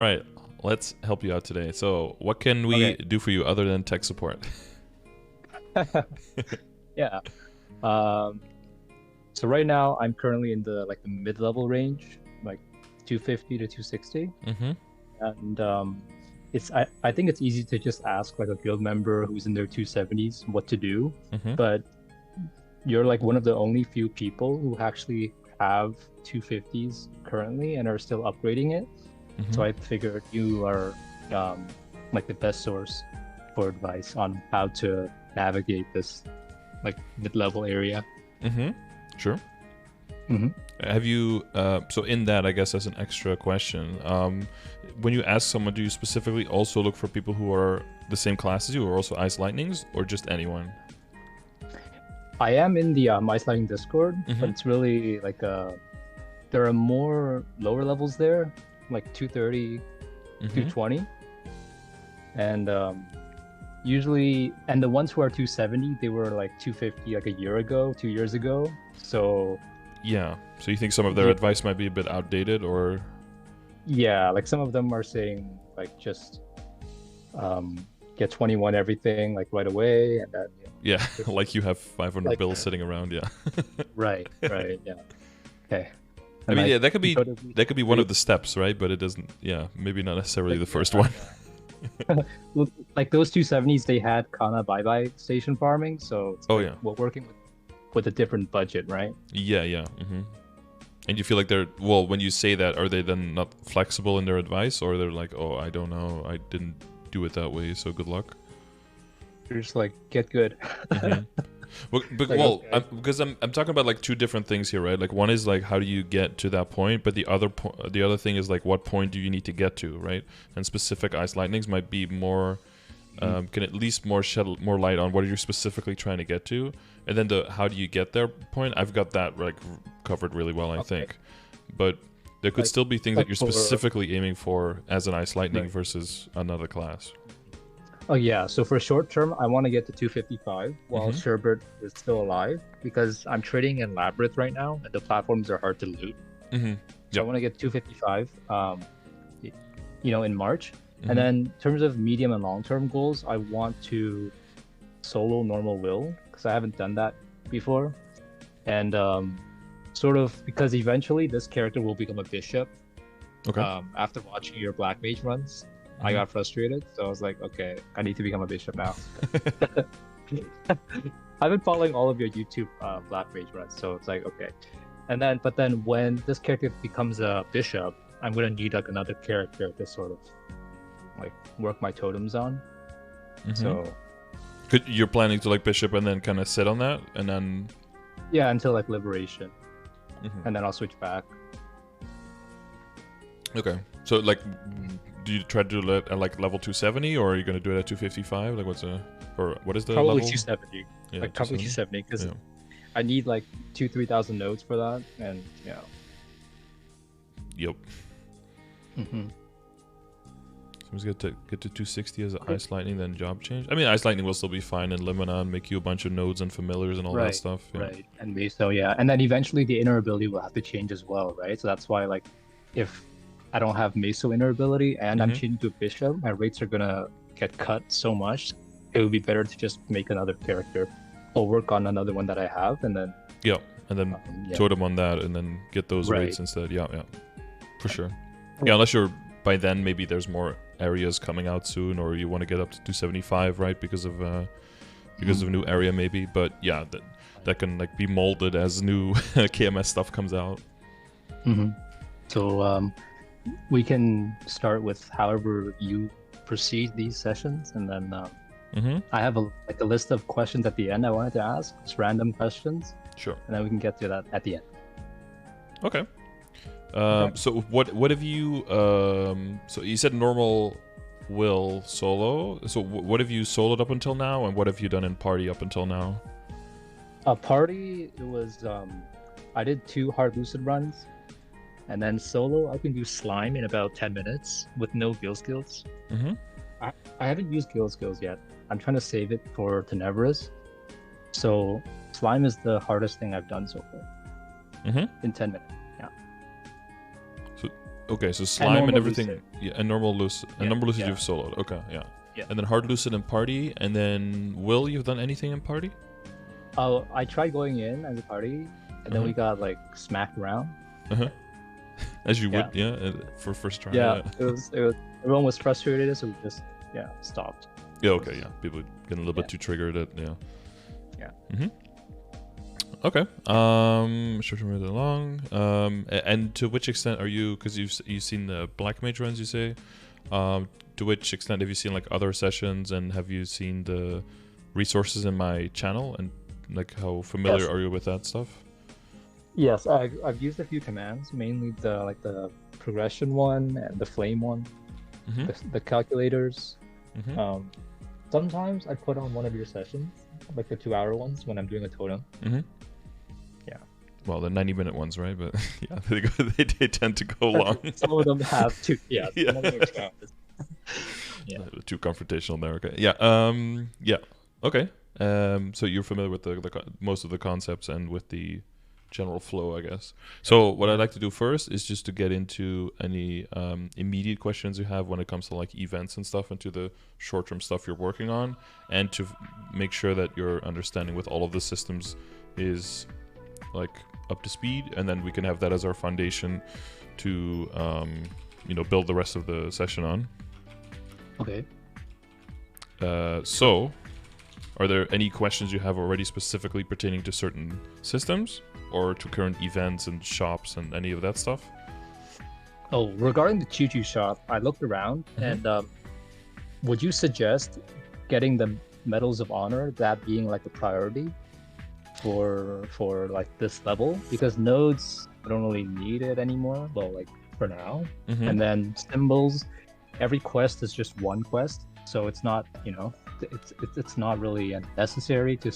Right, let's help you out today. So, what can we do for you other than tech support? Yeah. Um, so right now I'm currently in the mid-level range, like 250 to 260. Mm-hmm. And I think it's easy to just ask like a guild member who's in their 270s what to do, Mm-hmm. but you're like one of the only few people who actually have 250s currently and are still upgrading it. Mm-hmm. So I figured you are like the best source for advice on how to navigate this like mid-level area. Mm-hmm. Sure. Mm-hmm. Have you, so in that, I guess as an extra question, when you ask someone, do you specifically also look for people who are the same class as you, or also Ice Lightnings, or just anyone? I am in the Ice Lightning Discord, Mm-hmm. but it's really like there are more lower levels there, like 230, Mm-hmm. 220. And usually, and the ones who are 270, they were like 250 like a year ago, 2 years ago. So Yeah. So you think some of their yeah, advice might be a bit outdated, or? yeah, like some of them are saying like just um get 21 everything like right away, and then Yeah, like you have 500 like bills sitting around. Yeah. right, yeah. Okay. I And mean, I yeah, totally that could be one agree. of the steps, right? But it doesn't. Yeah, maybe not necessarily Like the first yeah, one. like those 270s, they had Kana bye station farming, so it's Oh like yeah. we're working with a different budget, right? Yeah, yeah. Mm-hmm. And you feel like they're, well, when you say that, are they then not flexible in their advice, or they're like, oh, I don't know, I didn't do it that way, so good luck. You're just like get good. Mm-hmm. Like okay. Because I'm talking about like two different things here, right? Like one is like how do you get to that point, but the other thing is like what point do you need to get to, right? And specific Ice Lightnings might be more, can at least more shed more light on what are you specifically trying to get to, and then the how do you get there point. I've got that like covered really well, I Okay. think, but there could Like still be things that like you're for specifically aiming for as an Ice Lightning right. versus another class. Oh yeah, so for short term, I want to get to 255 while Mm-hmm. Sherbert is still alive because I'm trading in Labyrinth right now and the platforms are hard to loot. Mm-hmm. So I Yep. want to get 255 in March. And Mm-hmm. then in terms of medium and long-term goals, I want to solo normal will because I haven't done that before. And sort of because eventually this character will become a bishop. Okay. After watching your Black Mage runs, I Mm-hmm. got frustrated. So I was like, okay, I need to become a bishop now. I've been following all of your YouTube Black Mage runs, so it's like, okay. But then when this character becomes a bishop, I'm gonna need like another character to sort of like work my totems on. Mm-hmm. So You're planning to like bishop and then kind of sit on that, and then. yeah, until like liberation, Mm-hmm. and then I'll switch back. Okay. So like, do you try to do it at like level 270, or are you gonna do it at 255? Like, what is the Probably level? 270. Yeah, Like probably 270. 270 because Yeah. I need like 3,000 nodes for that, and yeah. Yep. Mm-hmm. Someone's got to get to 260 as an Okay. Ice Lightning, then job change. I mean, Ice Lightning will still be fine in Limina and make you a bunch of nodes and familiars and all that Right, stuff. Yeah. right. And so yeah, and then eventually the inner ability will have to change as well, right? So that's why like if I don't have Meso inner ability and I'm Mhm. changing to a bishop, my rates are gonna get cut so much. It would be better to just make another character or work on another one that I have, and then Yeah. And then yeah, totem on that, and then get those right. rates instead. Yeah, yeah, for sure. Yeah, unless you're by then maybe there's more areas coming out soon, or you want to get up to 275, right? Because of new area maybe. But yeah, that can like be molded as new KMS stuff comes out. Mm-hmm. So we can start with however you proceed these sessions, and then Mm-hmm. I have a list of questions at the end I wanted to ask, just random questions, Sure. and then we can get to that at the end. Okay. Okay. So what have you? So you said normal will solo. So what have you soloed up until now, and what have you done in party up until now? A party, it was I did 2 hard lucid runs, and then solo I can do slime in about 10 minutes with no guild skills. Mm-hmm. I haven't used guild skills yet. I'm trying to save it for Tenebris. So slime is the hardest thing I've done so far Mm-hmm. in 10 minutes. Yeah. Okay, so slime and everything. Lucid. Yeah, and normal lucid. And Yeah, normal lucid yeah. you've soloed. Okay, yeah. Yeah. And then hard lucid and party, and then Will, you've done anything in party? Oh, I tried going in as a party, and then we got like smacked around. As you would, for first try. Yeah, it was. Everyone was frustrated, so we just stopped. Yeah. Okay. Yeah. People getting a little bit too triggered. Yeah. Yeah. Okay. Short term really long. And to which extent are you? Because you've seen the Black Mage runs, you say. To which extent have you seen like other sessions, and have you seen the resources in my channel, and like how familiar are you with that stuff? Yes, I've used a few commands, mainly the progression one and the flame one, the calculators. Sometimes I put on one of your sessions, like the 2-hour ones when I'm doing a totem. Yeah. Well, the 90-minute ones, right? But yeah, they tend to go long. Some of them have two. Yeah. Some of them are Too confrontational there. Okay. Yeah. Yeah. Okay. So you're familiar with the most of the concepts and with the general flow, I guess. So what I'd like to do first is just to get into any immediate questions you have when it comes to like events and stuff, into the short-term stuff you're working on, and to make sure that your understanding with all of the systems is like up to speed, and then we can have that as our foundation to build the rest of the session on. Okay. So are there any questions you have already specifically pertaining to certain systems, or to current events and shops and any of that stuff? Oh, regarding the Choo-Choo shop, I looked around, and would you suggest getting the Medals of Honor, that being like the priority for like this level? Because nodes, I don't really need it anymore, well, like for now. And then symbols, every quest is just one quest, so it's not, it's not really necessary to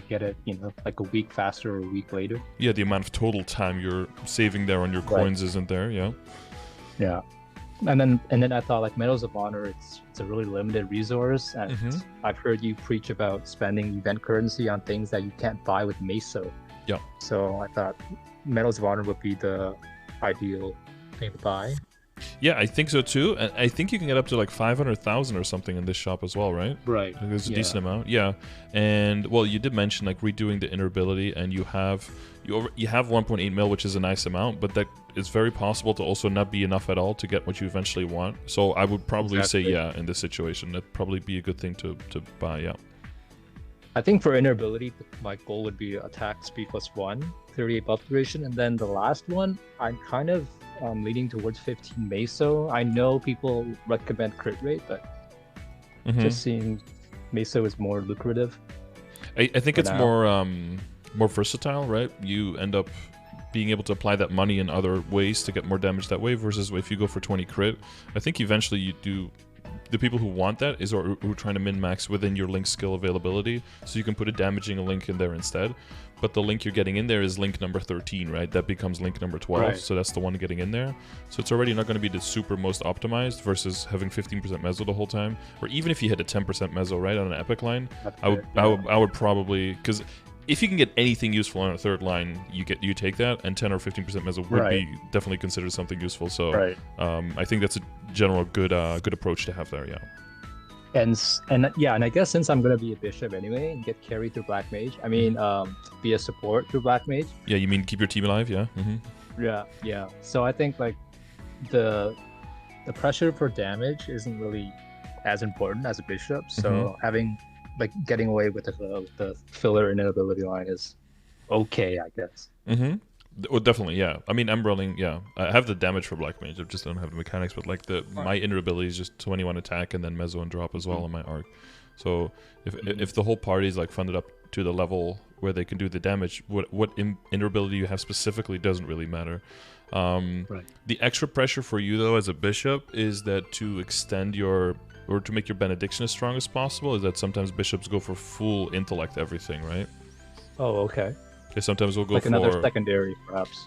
get it, like a week faster or a week later. Yeah, the amount of total time you're saving there on your coins isn't there. Yeah. And then I thought like Medals of Honor, it's a really limited resource, and I've heard you preach about spending event currency on things that you can't buy with Meso. Yeah. So I thought Medals of Honor would be the ideal thing to buy. Yeah, I think so too. And I think you can get up to like 500,000 or something in this shop as well, right? Right. There's a decent amount. Yeah. And well, you did mention like redoing the inner ability, and you have 1.8 mil, which is a nice amount, but that is very possible to also not be enough at all to get what you eventually want. So I would probably say, in this situation, that'd probably be a good thing to buy. Yeah. I think for inner ability, my goal would be attack speed +1, 38 buff duration, and then the last one, I'm kind of leaning towards 15 Meso. I know people recommend crit rate, but just seeing Meso is more lucrative. I think it's more versatile, right? You end up being able to apply that money in other ways to get more damage that way, versus if you go for 20 crit. I think eventually you do. The people who want that is who are trying to min-max within your link skill availability, so you can put a damaging link in there instead. But the link you're getting in there is link number 13, right? That becomes link number 12, right. So that's the one getting in there. So it's already not going to be the super most optimized versus having 15% meso the whole time. Or even if you hit a 10% meso, right, on an epic line, I would probably, because if you can get anything useful on a third line, you take that, and 10 or 15% meso would be definitely considered something useful. So I think that's a general good approach to have there. Yeah. And I guess since I'm gonna be a bishop anyway and get carried through Black Mage, I mean, be a support through Black Mage. Yeah, you mean keep your team alive? Yeah. Yeah. So I think like the pressure for damage isn't really as important as a bishop. So having like getting away with the filler inability line is okay, I guess. Oh, definitely, yeah. I mean, I'm rolling, I have the damage for Black Mage, I just don't have the mechanics, but like my inner ability is just 21 attack and then meso and drop as well on my arc. So if the whole party is like funded up to the level where they can do the damage, what inner ability you have specifically doesn't really matter. The extra pressure for you though as a bishop is that to extend or to make your benediction as strong as possible, is that sometimes bishops go for full intellect everything, right? Oh, okay. They sometimes will go like for another secondary, perhaps.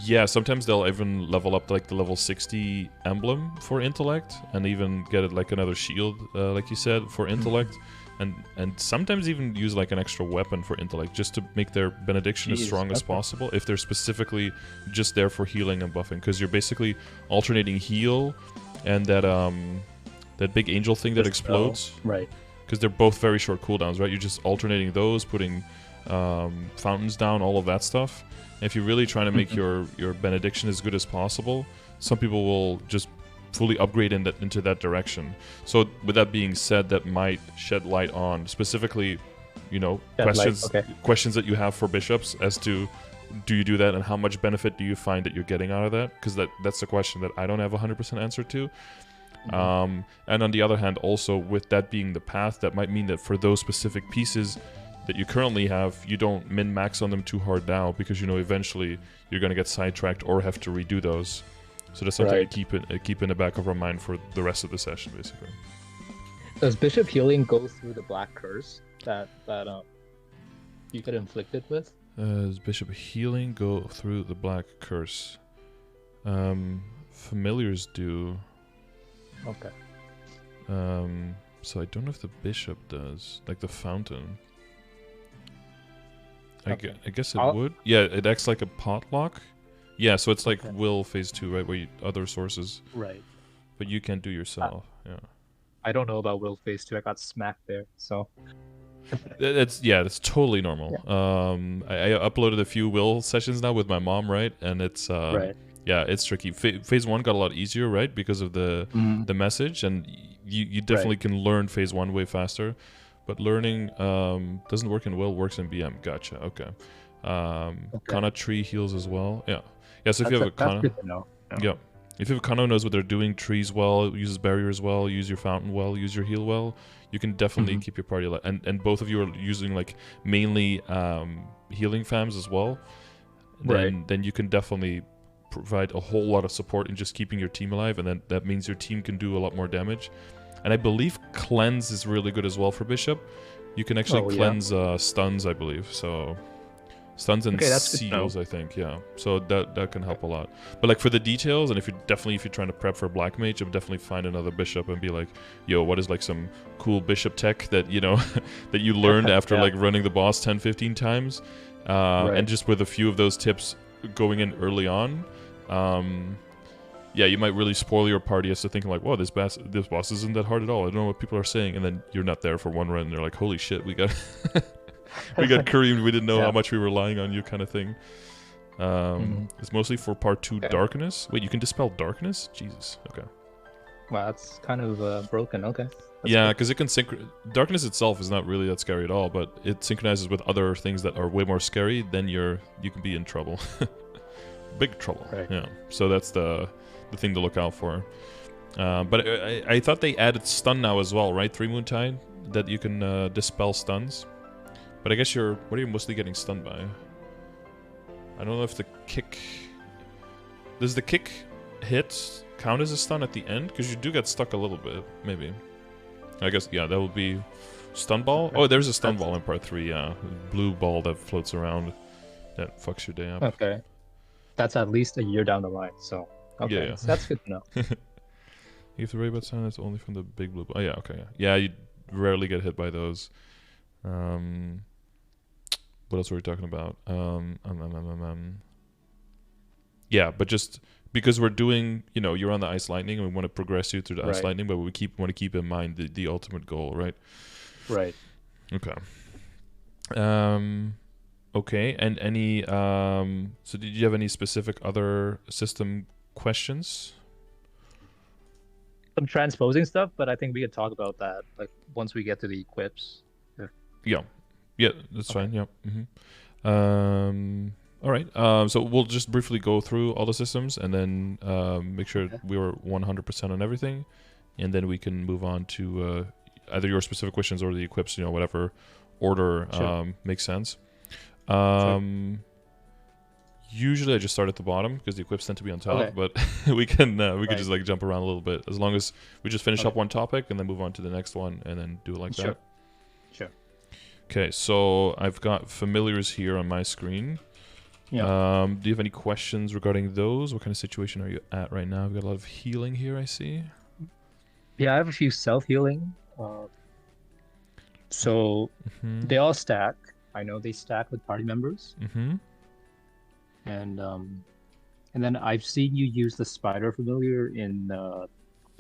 Yeah, sometimes they'll even level up like the level 60 emblem for intellect, and even get it like another shield, like you said, for intellect, and sometimes even use like an extra weapon for intellect, just to make their benediction as strong as possible. If they're specifically just there for healing and buffing, because you're basically alternating heal and that big angel thing that explodes, right? Because they're both very short cooldowns, right? You're just alternating those, putting fountains down, all of that stuff. If you're really trying to make your benediction as good as possible, some people will just fully upgrade into that direction. So with that being said, that might shed light on specifically, you know, questions that you have for bishops as to, do you do that, and how much benefit do you find that you're getting out of that? Because that's the question that I don't have 100% answer to. And on the other hand, also with that being the path, that might mean that for those specific pieces that you currently have, you don't min-max on them too hard now, because you know eventually you're going to get sidetracked or have to redo those. So that's something to keep in the back of our mind for the rest of the session, basically. Does Bishop Healing go through the Black Curse that you get inflicted with? Does Bishop Healing go through the Black Curse? Familiars do. Okay. So I don't know if the Bishop does, like the Fountain. I guess it would. Yeah, it acts like a potlock. Yeah, so it's like Will Phase 2, right? Where you, other sources. Right. But you can't do yourself. Yeah. I don't know about Will Phase 2. I got smacked there, so. That's totally normal. I uploaded a few Will sessions now with my mom, right? And it's yeah, it's tricky. Phase 1 got a lot easier, right? Because of the message, and you definitely can learn Phase 1 way faster. But learning doesn't work in Will, works in BM. Gotcha. Okay. Kana tree heals as well. Yeah. Yeah. So if you have a Kana, that's good to know. Yeah. If you have a Kana who knows what they're doing, trees well, uses barriers well, use your fountain well, use your heal well, you can definitely keep your party alive. And both of you are using like mainly healing fams as well. Then you can definitely provide a whole lot of support in just keeping your team alive, and then that means your team can do a lot more damage. And I believe cleanse is really good as well for Bishop. You can actually cleanse stuns, I believe. So stuns and seals, I think. Yeah. So that can help a lot. But like for the details, and if you're trying to prep for Black Mage, I would definitely find another Bishop and be like, yo, what is like some cool Bishop tech that you know that you learned after like running the boss 10-15 times, and just with a few of those tips going in early on. Yeah, you might really spoil your party as to thinking like, whoa, this boss isn't that hard at all. I don't know what people are saying, and then you're not there for one run, and they're like, holy shit, we got creamed. We didn't know how much we were relying on you, kind of thing. It's mostly for part 2 darkness. Wait, you can dispel darkness? Jesus. Okay. Wow, that's kind of broken. Okay. Yeah, because it can darkness itself is not really that scary at all, but it synchronizes with other things that are way more scary. Then you can be in trouble. Big trouble. Right. Yeah. So that's the thing to look out for. But I thought they added stun now as well, right? 3 Moontide, that you can dispel stuns. But I guess what are you mostly getting stunned by? I don't know if the kick... Does the kick hit count as a stun at the end? Because you do get stuck a little bit, maybe. I guess, yeah, that would be stun ball. Oh, there's a stun ball in part 3, yeah. Blue ball that floats around. That fucks your day up. Okay. That's at least a year down the line, so... Okay, yeah. So that's good to know. You have to worry about sound, it's only from the big blue... Oh, yeah, okay, yeah. Yeah, you rarely get hit by those. What else were we talking about? Yeah, but just because we're doing... You know, you're on the Ice Lightning, and we want to progress you through the Ice Lightning, but we want to keep in mind the ultimate goal, right? Right. Okay. Okay, and any... so did you have any specific other system questions? Some transposing stuff, but I think we could talk about that like once we get to the equips. Yeah, that's fine. Yeah. All right. So we'll just briefly go through all the systems and then make sure we were 100% on everything, and then we can move on to either your specific questions or the equips. You know, whatever order makes sense. Usually I just start at the bottom because the equips tend to be on top, but we can just like jump around a little bit as long as we just finish up one topic and then move on to the next one and then do it like that. Sure. Okay, so I've got familiars here on my screen. Yeah. Do you have any questions regarding those? What kind of situation are you at right now? We've got a lot of healing here, I see. Yeah, I have a few self-healing. So they all stack. I know they stack with party members. And then I've seen you use the spider familiar in the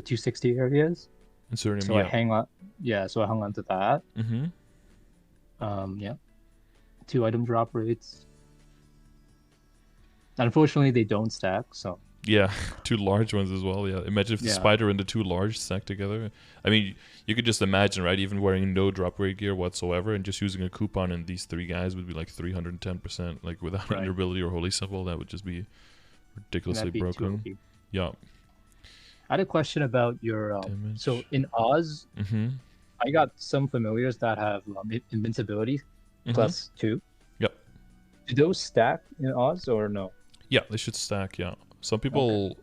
260 areas. Insert him, So I hang on. Yeah, so I hung on to that. Yeah. 2 item drop rates. Unfortunately, they don't stack, so. Yeah, 2 large ones as well. Yeah, imagine if the spider and the 2 large stacked together. I mean, you could just imagine, right? Even wearing no drop rate gear whatsoever and just using a coupon, and these 3 guys would be like 310%, like without vulnerability or holy symbol. That would just be ridiculously broken. Yeah. I had a question about your so in Oz, I got some familiars that have invincibility +2. Yep. Do those stack in Oz or no? Yeah, they should stack. Yeah. Some people,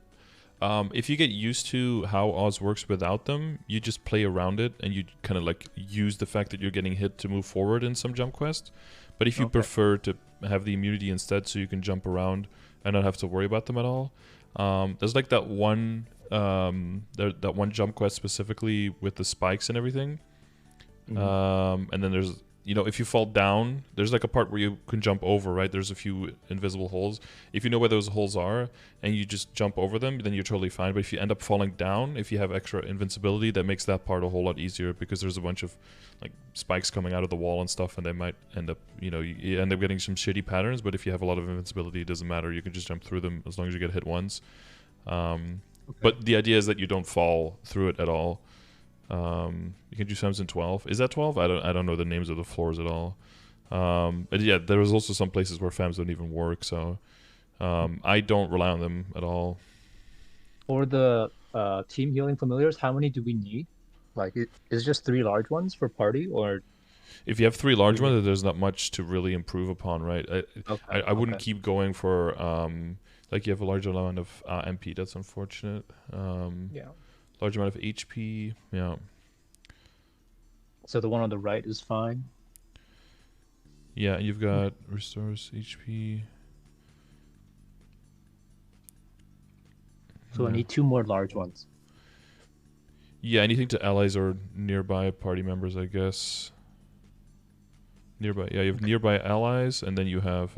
if you get used to how Oz works without them, you just play around it and you kind of like use the fact that you're getting hit to move forward in some jump quests. But if you prefer to have the immunity instead, so you can jump around and not have to worry about them at all, there's like that one that one jump quest specifically with the spikes and everything. And then there's, you know, if you fall down, there's like a part where you can jump over, right? There's a few invisible holes. If you know where those holes are and you just jump over them, then you're totally fine. But if you end up falling down, if you have extra invincibility, that makes that part a whole lot easier, because there's a bunch of like spikes coming out of the wall and stuff, and they might end up, you know, you end up getting some shitty patterns. But if you have a lot of invincibility, it doesn't matter. You can just jump through them as long as you get hit once. But the idea is that you don't fall through it at all. You can do Fems in 12. Is that 12? I don't know the names of the floors at all. But yeah, there was also some places where Fems don't even work, so I don't rely on them at all. For the team healing familiars, how many do we need? Like, is just 3 large ones for party, or? If you have 3 large ones, there's not much to really improve upon, right? I wouldn't keep going for like you have a large amount of MP. That's unfortunate. Large amount of HP. Yeah. So the one on the right is fine. Yeah, you've got restores HP. So I need 2 more large ones. Yeah, anything to allies or nearby party members, I guess. Nearby, yeah, you have nearby allies, and then you have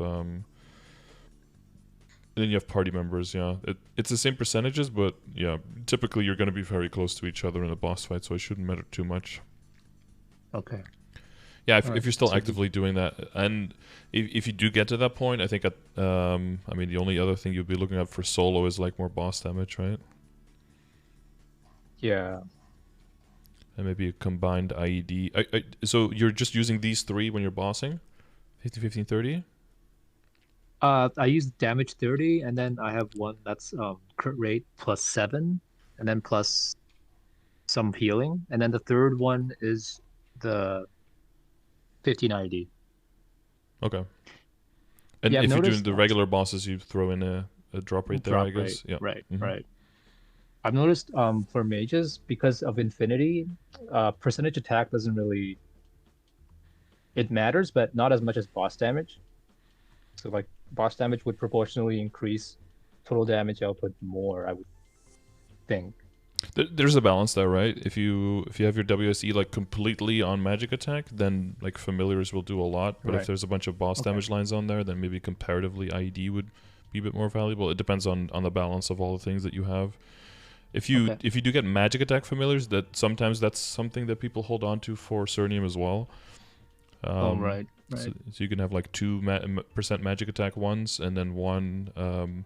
party members. Yeah, it's the same percentages, but yeah, typically you're going to be very close to each other in a boss fight, so it shouldn't matter too much. Okay. Yeah, if you're still actively doing that, and if you do get to that point, I think I mean, the only other thing you'll be looking at for solo is like more boss damage, right? Yeah. And maybe a combined IED. So you're just using these 3 when you're bossing? 50, 15, 30? I use damage 30, and then I have one that's crit rate +7, and then plus some healing, and then the third one is the 15 IED. Okay. And if you're doing the regular bosses, you throw in a drop rate there, I guess. Yeah. Right, right. I've noticed for mages, because of infinity, percentage attack doesn't really... It matters, but not as much as boss damage. So like boss damage would proportionally increase total damage output more, I would think. There's a balance there, right? If you have your WSE like completely on magic attack, then like familiars will do a lot. But if there's a bunch of boss damage lines on there, then maybe comparatively IED would be a bit more valuable. It depends on the balance of all the things that you have. If you do get magic attack familiars, that sometimes that's something that people hold on to for Cernium as well. Right. So you can have like 2% magic attack ones, and then one,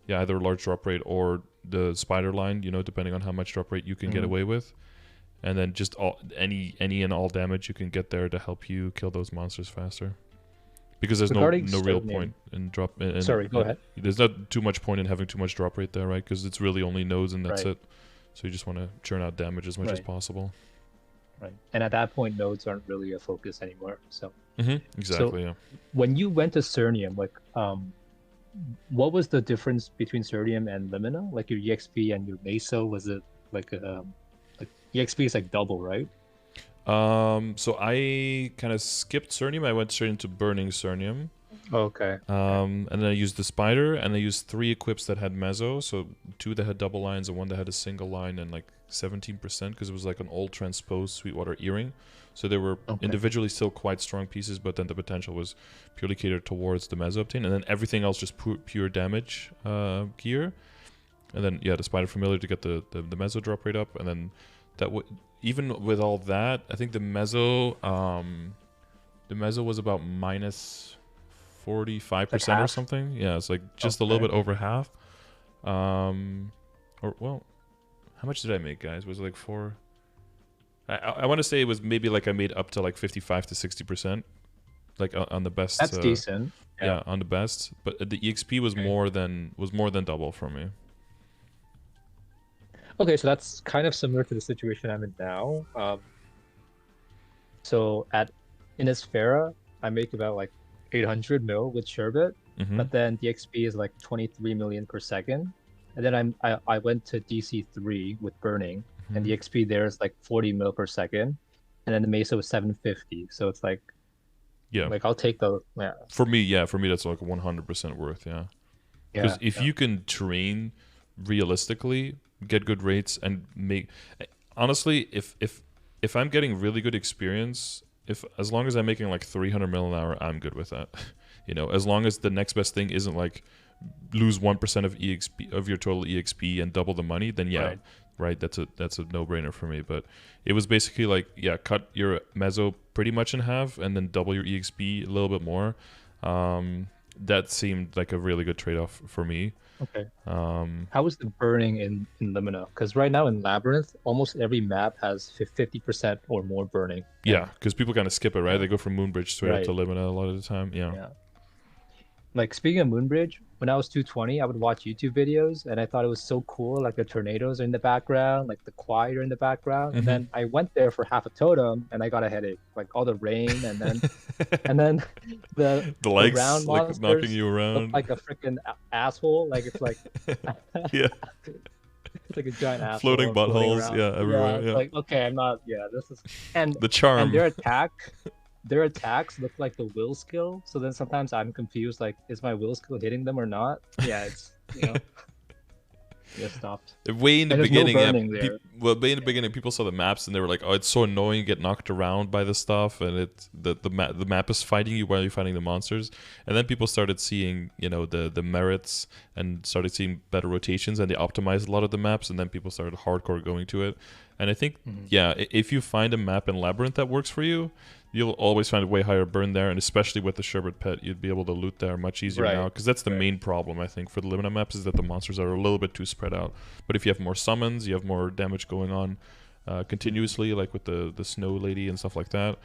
either large drop rate or the spider line, you know, depending on how much drop rate you can get away with. And then just any and all damage you can get there to help you kill those monsters faster. Because there's no real point in drop. Sorry, go ahead. There's not too much point in having too much drop rate there, right? Because it's really only nodes and that's it. So you just want to churn out damage as much as possible. Right. And at that point, nodes aren't really a focus anymore. So. Exactly. So when you went to Cernium, like, what was the difference between Cernium and Limina? Like your EXP and your Meso, was it like EXP is like double, right? So I kind of skipped Cernium. I went straight into burning Cernium. Okay. And then I used the spider, and I used 3 equips that had mezzo, so 2 that had double lines and 1 that had a single line, and like 17% because it was like an old transposed Sweetwater earring. So they were individually still quite strong pieces, but then the potential was purely catered towards the mezzo obtain, and then everything else just pure damage gear. And then the spider familiar to get the mezzo drop rate up, and then that even with all that, I think the mezzo was about minus 45% or something. Yeah, it's like just a little bit over half. Or well, how much did I make, guys? Was it like 4? I want to say it was maybe like I made up to like 55 to 60%, like on the best. That's decent. Yeah, on the best. But the EXP was more than double for me. Okay, so that's kind of similar to the situation I'm in now. So in Isfera, I make about like 800 mil with Sherbet, but then the XP is like 23 million per second. And then I went to DC3 with Burning, and the XP there is like 40 mil per second, and then the Mesa was 750. So it's like, like I'll take the For me, that's like 100% worth. Because if you can train realistically, get good rates, and make, honestly, if I'm getting really good experience, as long as I'm making like 300 mil an hour, I'm good with that. As long as the next best thing isn't like lose 1% of EXP of your total EXP and double the money, then right, that's a no-brainer for me. But it was basically like, cut your mezzo pretty much in half and then double your EXP a little bit more. That seemed like a really good trade-off for me. Okay. How was the burning in Limina? Because right now in Labyrinth, almost every map has 50% or more burning. Yeah, because people kind of skip it, right? They go from Moonbridge straight up to Limina a lot of the time. Yeah. Like, speaking of Moonbridge, when I was 220, I would watch YouTube videos, and I thought it was so cool. Like, the tornadoes are in the background, like the quiet are in the background. And then I went there for half a totem, and I got a headache. Like, all the rain, and then the legs round like knocking you around, look like a freaking asshole. Like, it's like yeah, it's like a giant asshole floating buttholes. Everywhere. It's like, okay, I'm not. Yeah, this is and the charm. And their attacks look like the will skill, so then sometimes I'm confused, like, is my will skill hitting them or not? Yeah, it's, stopped. Way in the beginning, way in the beginning, people saw the maps and they were like, "Oh, it's so annoying to get knocked around by this stuff, and it's the map is fighting you while you're fighting the monsters." And then people started seeing, the merits and started seeing better rotations, and they optimized a lot of the maps, and then people started hardcore going to it. And I think, if you find a map in Labyrinth that works for you, you'll always find a way higher burn there, and especially with the Sherbet Pet, you'd be able to loot there much easier now, because that's the main problem, I think, for the Limina maps, is that the monsters are a little bit too spread out. But if you have more summons, you have more damage going on continuously, like with the Snow Lady and stuff like that.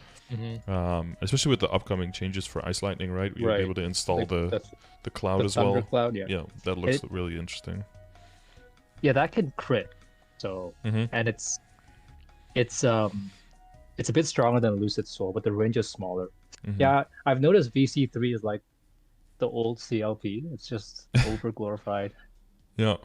Especially with the upcoming changes for Ice Lightning, right? You'll be able to install like the cloud as well. Cloud, that looks really interesting. Yeah, that can crit. So, and it's a bit stronger than Lucid Soul, but the range is smaller. Yeah, I've noticed VC3 is like the old CLP. It's just over glorified. Yeah.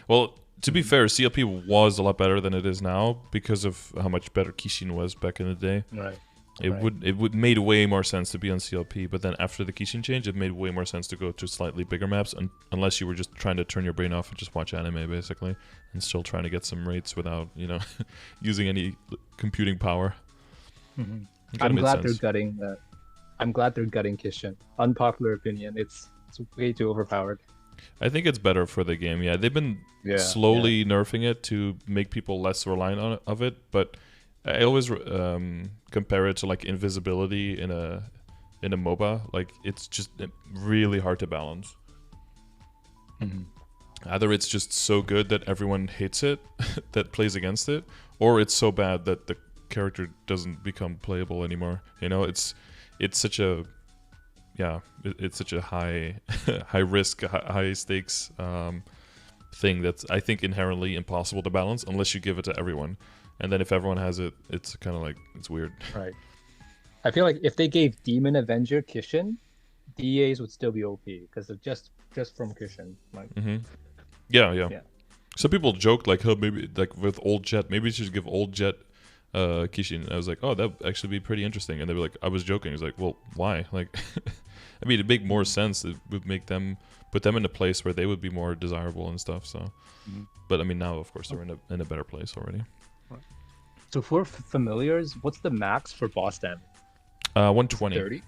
Well, to be fair, CLP was a lot better than it is now because of how much better Kishin was back in the day. Right. It would made way more sense to be on CLP, but then after the Kishin change, it made way more sense to go to slightly bigger maps, unless you were just trying to turn your brain off and just watch anime, basically, and still trying to get some rates without, using any computing power. I'm glad they're gutting that. I'm glad they're gutting Kishin. Unpopular opinion, it's way too overpowered. I think it's better for the game. Yeah, they've been slowly nerfing it to make people less reliant on it, but I always compare it to like invisibility in a MOBA. Like, it's just really hard to balance. Either it's just so good that everyone hates it, that plays against it, or it's so bad that the character doesn't become playable anymore. It's such a it's such a high risk, high stakes thing that's, I think, inherently impossible to balance unless you give it to everyone. And then if everyone has it, it's kind of like, it's weird. Right. I feel like if they gave Demon Avenger Kishin, DAs would still be OP because of just from Kishin. Like, yeah. Some people joked like, maybe like with Old Jet, maybe you should give Old Jet Kishin. I was like, oh, that would actually be pretty interesting. And they were like, I was joking. I was like, well, why? Like, I mean, it'd make more sense. It would make them put them in a place where they would be more desirable and stuff. So, but I mean, now of course they're in a better place already. So for familiars, what's the max for boss damage? 120. 30.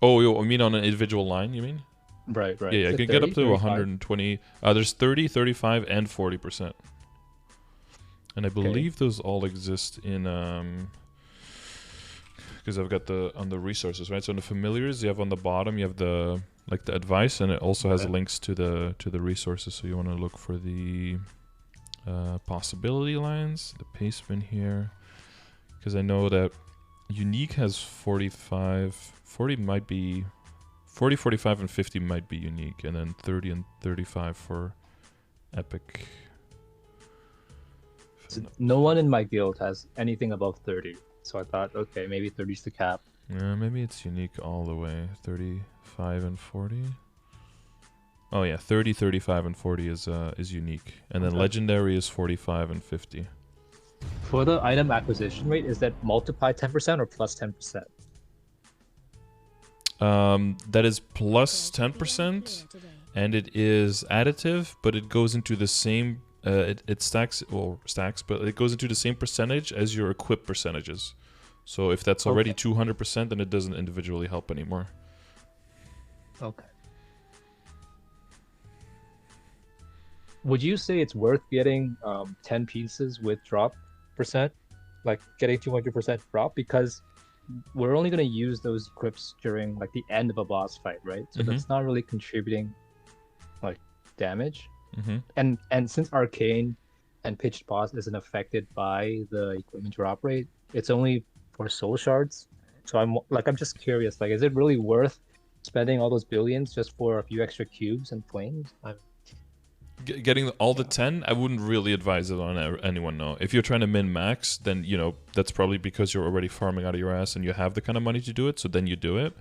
Oh, I mean on an individual line, you mean? Right. Yeah, I can get up to 120. There's 30, 35, and 40%. And I believe those all exist in because I've got on the resources, right? So in the familiars, you have on the bottom, you have the advice, and it also has links to the resources. So you want to look for the possibility lines, the paste bin here, because I know that unique has 45, 40 might be 40, 45, and 50 might be unique, and then 30 and 35 for epic. So no one in my guild has anything above 30. So I thought, okay, maybe 30 is the cap. Yeah, maybe it's unique all the way. 35 and 40. Oh yeah, 30, 35, and 40 is unique. And then legendary is 45 and 50. For the item acquisition rate, is that multiply 10% or plus 10%? That is plus 10%, and it is additive, but it goes into the same. It stacks, but it goes into the same percentage as your equip percentages. So if that's already 200%, then it doesn't individually help anymore. Okay. Would you say it's worth getting 10 pieces with drop percent, like getting 200% drop, because we're only going to use those equips during like the end of a boss fight, right? So that's not really contributing like damage. And since arcane and pitched boss isn't affected by the equipment drop rate, it's only for soul shards. So I'm just curious, like, is it really worth spending all those billions just for a few extra cubes and flames? Getting all the 10, I wouldn't really advise it on anyone, no. If you're trying to min-max, then, you know, that's probably because you're already farming out of your ass and you have the kind of money to do it, so then you do it.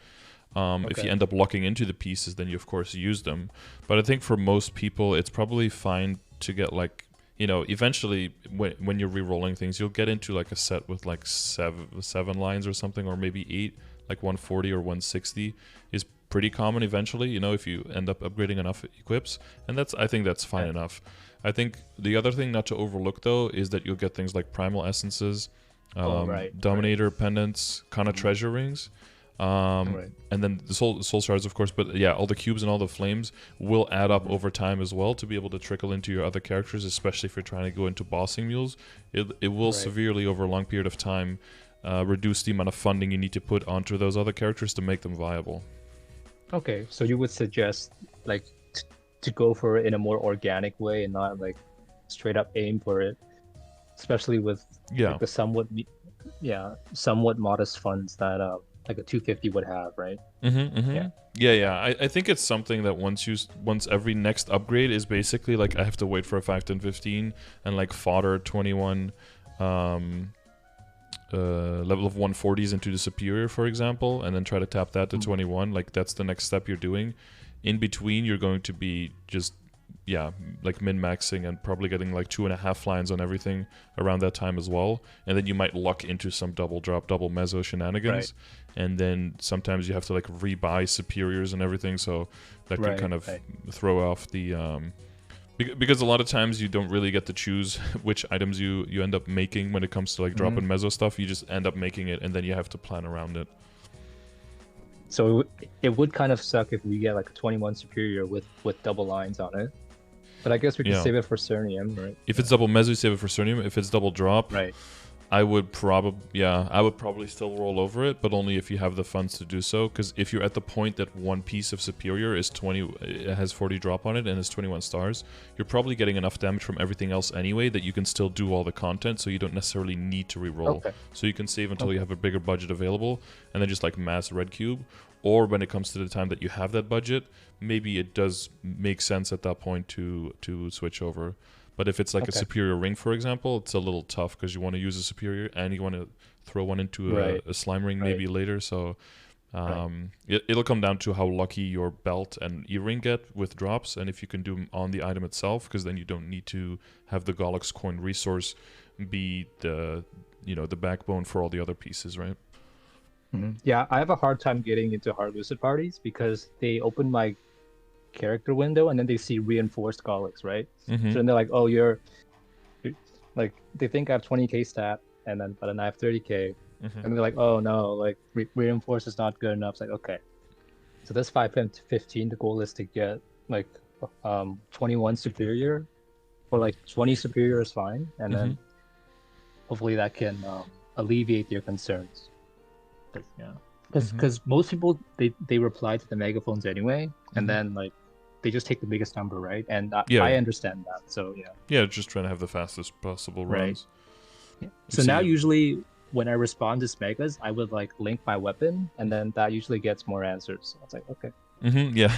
If you end up locking into the pieces, then you, of course, use them. But I think for most people, it's probably fine to get, like, you know, eventually, when you're re-rolling things, you'll get into, like, a set with, like, seven lines or something, or maybe 8, like 140 or 160 is pretty common eventually, you know, if you end up upgrading enough equips, and I think that's fine enough. I think the other thing not to overlook though is that you'll get things like primal essences, dominator pendants, kind of treasure rings, and then the soul shards, of course. But yeah, all the cubes and all the flames will add up over time as well to be able to trickle into your other characters, especially if you're trying to go into bossing mules. It will severely over a long period of time reduce the amount of funding you need to put onto those other characters to make them viable. Okay, so you would suggest like to go for it in a more organic way and not like straight up aim for it, especially with like, the somewhat modest funds that like a 250 would have, right? I think it's something that once every next upgrade is basically like I have to wait for a 5, 10, 15 and like fodder 21 level of 140s into the superior, for example, and then try to tap that to 21. Like that's the next step you're doing. In between, you're going to be just like min-maxing and probably getting like 2.5 lines on everything around that time as well. And then you might luck into some double drop, double mezzo shenanigans, and then sometimes you have to like rebuy superiors and everything, so that can kind of throw off the because a lot of times you don't really get to choose which items you end up making when it comes to like drop and mezzo stuff. You just end up making it, and then you have to plan around it. So it would kind of suck if we get like a 21 superior with double lines on it. But I guess we can save it for Cernium, right? If it's double mezzo, save it for Cernium. If it's double drop, I would probably still roll over it, but only if you have the funds to do so. Because if you're at the point that one piece of superior is it has 40 drop on it and it's 21 stars, you're probably getting enough damage from everything else anyway that you can still do all the content, so you don't necessarily need to reroll. So you can save until you have a bigger budget available, and then just like mass red cube. Or when it comes to the time that you have that budget, maybe it does make sense at that point to switch over. But if it's like a superior ring, for example, it's a little tough because you want to use a superior and you want to throw one into a slime ring maybe later. So it'll come down to how lucky your belt and earring get with drops, and if you can do them on the item itself, because then you don't need to have the Gollux coin resource be the the backbone for all the other pieces, right? Yeah, I have a hard time getting into hard lucid parties because they open my character window and then they see reinforced Gaulics, right? So then they're like, oh, you're like, they think I have 20k stat, but then I have 30k, and they're like, oh no, like reinforce is not good enough. It's like, okay, so this 5 to 15, the goal is to get like 21 superior, or like 20 superior is fine, and then hopefully that can alleviate your concerns. Yeah, because most people they reply to the megaphones anyway, and then like they just take the biggest number, right? And I understand that, so yeah, just trying to have the fastest possible runs. Yeah. So now usually when I respond to megas, I would like link my weapon, and then that usually gets more answers. So it's like, okay. Yeah.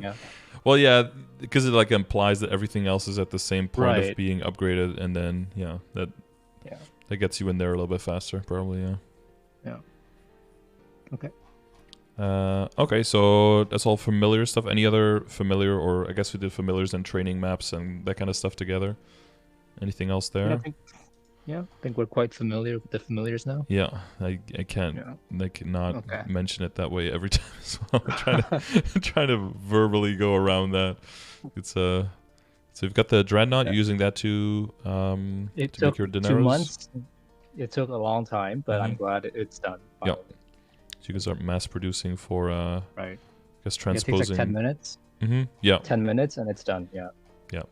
Yeah. Well, yeah, because it like implies that everything else is at the same point of being upgraded, and then that gets you in there a little bit faster, probably. Yeah. Okay. Okay, so that's all familiar stuff. Any other familiar, or I guess we did familiars and training maps and that kind of stuff together. Anything else there? I think we're quite familiar with the familiars now. Yeah, I can't mention it that way every time, so I'm trying to verbally go around that. It's so you've got the Dreadnought. You're using that to make your Daenerys. 2 months. It took a long time, but I'm glad it's done. Yeah. So you can start mass producing for I guess transposing. It takes like 10 minutes. Yeah. 10 minutes and it's done. Yeah. Yeah,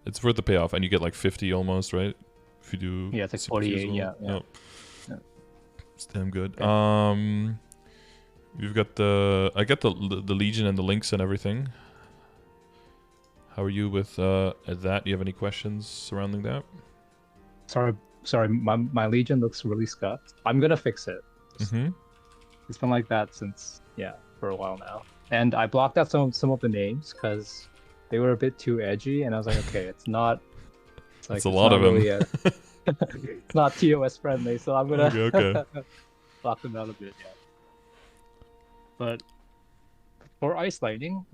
it's worth the payoff, and you get like 50 almost, right? If you do. Yeah, it's like 48. Well. Yeah. It's damn good. Okay. You've got I get the Legion and the links and everything. How are you with that? Do you have any questions surrounding that? Sorry, my Legion looks really scuffed. I'm gonna fix it. It's been like that since for a while now, and I blocked out some of the names because they were a bit too edgy, and I was like, okay, it's not. It's a lot of them. It's not TOS friendly, so I'm gonna block them out a bit. Yeah. But for Ice Lightning,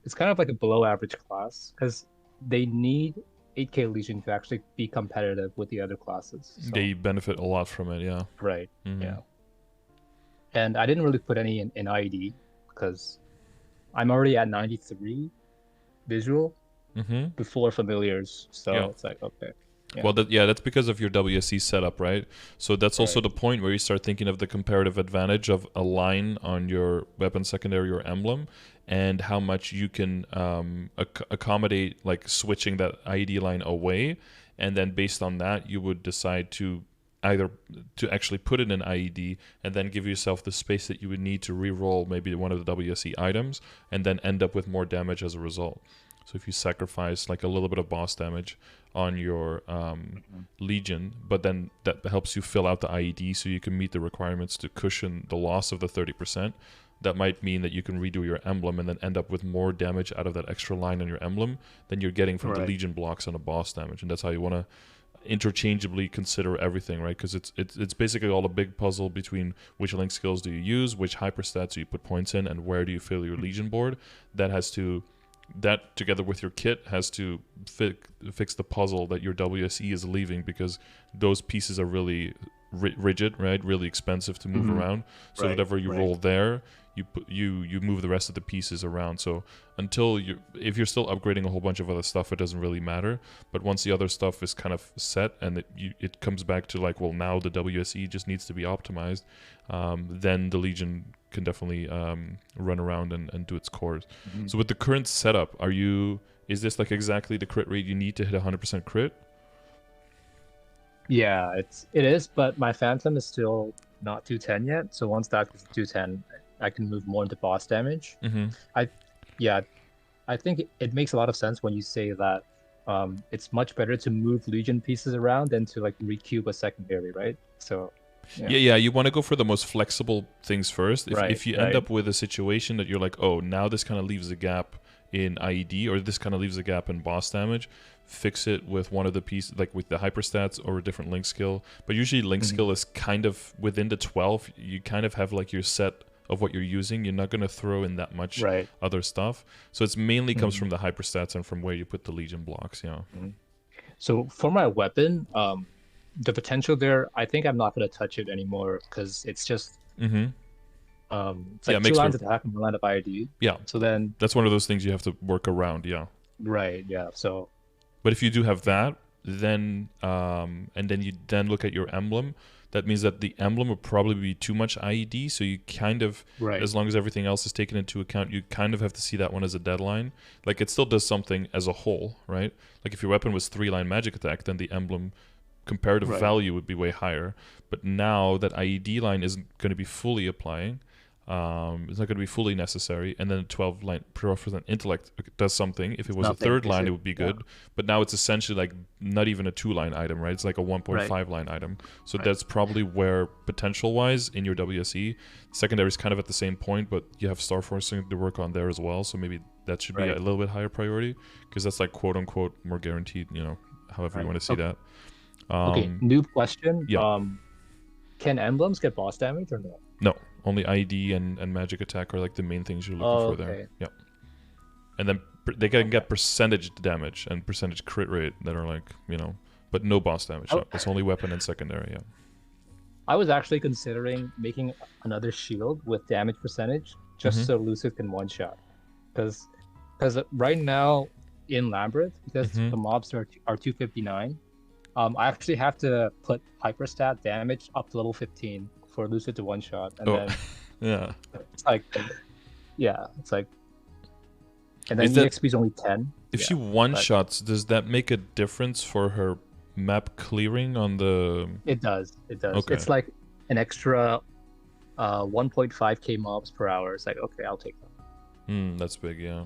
it's kind of like a below average class because they need 8k Legion to actually be competitive with the other classes. So. They benefit a lot from it, yeah. Right. Yeah. And I didn't really put any in IED because I'm already at 93 visual before familiars, so it's like, okay. Yeah. Well, that's because of your WSC setup, right? So that's also the point where you start thinking of the comparative advantage of a line on your weapon secondary or emblem, and how much you can accommodate, like switching that IED line away, and then based on that, you would decide to either to actually put it in IED and then give yourself the space that you would need to re-roll maybe one of the WSC items, and then end up with more damage as a result. So if you sacrifice like a little bit of boss damage on your Legion, but then that helps you fill out the IED so you can meet the requirements to cushion the loss of the 30%, that might mean that you can redo your emblem and then end up with more damage out of that extra line on your emblem than you're getting from the Legion blocks on the boss damage. And that's how you want to interchangeably consider everything, right? Because it's basically all a big puzzle between which link skills do you use, which hyperstats do you put points in, and where do you fill your Legion board. That together with your kit has to fix the puzzle that your WSE is leaving, because those pieces are really rigid, right? Really expensive to move around. So whatever you roll there, you move the rest of the pieces around. So if you're still upgrading a whole bunch of other stuff, it doesn't really matter. But once the other stuff is kind of set and it comes back to like, well, now the WSE just needs to be optimized, then the Legion can definitely run around and do its cores. So with the current setup, is this like exactly the crit rate you need to hit 100% crit? Yeah, it is, but my Phantom is still not 210 yet. So once that is 210, I can move more into boss damage. I think it makes a lot of sense when you say that it's much better to move Legion pieces around than to like recube a secondary, right? So yeah, you want to go for the most flexible things first. If you end up with a situation that you're like, oh, now this kind of leaves a gap in IED, or this kind of leaves a gap in boss damage, fix it with one of the pieces, like with the hyperstats or a different link skill. But usually link skill is kind of within the 12. You kind of have like your set of what you're using. You're not going to throw in that much other stuff. So it's mainly comes from the hyperstats and from where you put the Legion blocks. So for my weapon, the potential there, I think I'm not gonna touch it anymore because it's just Mm-hmm. it's Yeah, like it two makes lines of attack and 1 line of IED. yeah. So then, That's one of those things you have to work around. Yeah. right, yeah. So But if you do have that, then and then you then look at your emblem, that means that the emblem would probably be too much IED. So you kind of, right, as long as everything else is taken into account, you kind of have to see that one as a deadline. Like it still does something as a whole, right? Like if your weapon was 3-line magic attack, then the emblem comparative right. value would be way higher. But now that IED line isn't going to be fully applying, it's not going to be fully necessary. And then 12-line Prioritising intellect does something. If it was a Nothing, 3rd line, it basically. would be good. But now it's essentially like not even a 2-line item, right? It's like a 1.5 Right. line item. So Right. that's probably where potential-wise in your WSE, secondary is kind of at the same point, but you have Star Forcing to work on there as well. So maybe that should be Right. a little bit higher priority because that's like quote-unquote more guaranteed, you know, however you Right. want to see Okay. that. Okay, new question. Yeah. Can emblems get boss damage or no? No, only ID and magic attack are like the main things you're looking Oh, for there. okay. Yeah. And then they can get percentage damage and percentage crit rate that are like, you know, but no boss damage. Oh. So it's only weapon and secondary, yeah. I was actually considering making another shield with damage percentage just so Lucid can one-shot. Because right now in Labyrinth, because the mobs are 259, I actually have to put hyperstat damage up to level 15 for Lucid to one-shot. And then yeah. it's like, yeah, it's like, and then Is that- EXP is only 10. If she one-shots, does that make a difference for her map clearing on the... It does. It does. Okay. It's like an extra 1.5k mobs per hour. It's like, okay, I'll take that. That's big, yeah.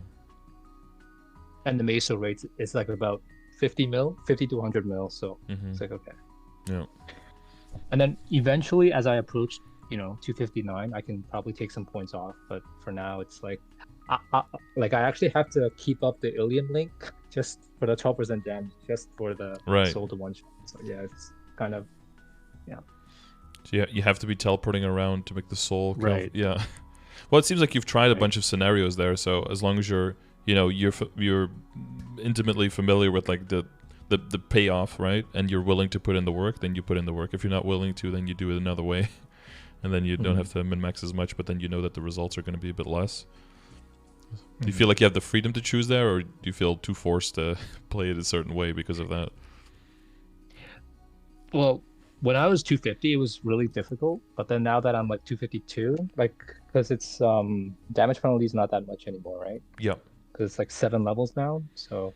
And the meso rate is like about 50 to 100 mil. So it's like, okay. Yeah. And then eventually, as I approach, 259, I can probably take some points off. But for now, it's like, I actually have to keep up the Ilium link just for the 12% damage, just for the soul to one shot. So yeah, it's kind of, yeah. So yeah, you have to be teleporting around to make the soul kill. Right. Yeah. Well, it seems like you've tried a bunch of scenarios there. So as long as you're intimately familiar with like the payoff, right, and you're willing to put in the work, then you put in the work. If you're not willing to, then you do it another way, and then you don't have to min-max as much. But then you know that the results are going to be a bit less. Do you feel like you have the freedom to choose there, or do you feel too forced to play it a certain way because of that? Well, when I was 250, it was really difficult. But then now that I'm like 252, like, because it's damage penalty is not that much anymore, right? Yeah. Because it's like 7 levels now. So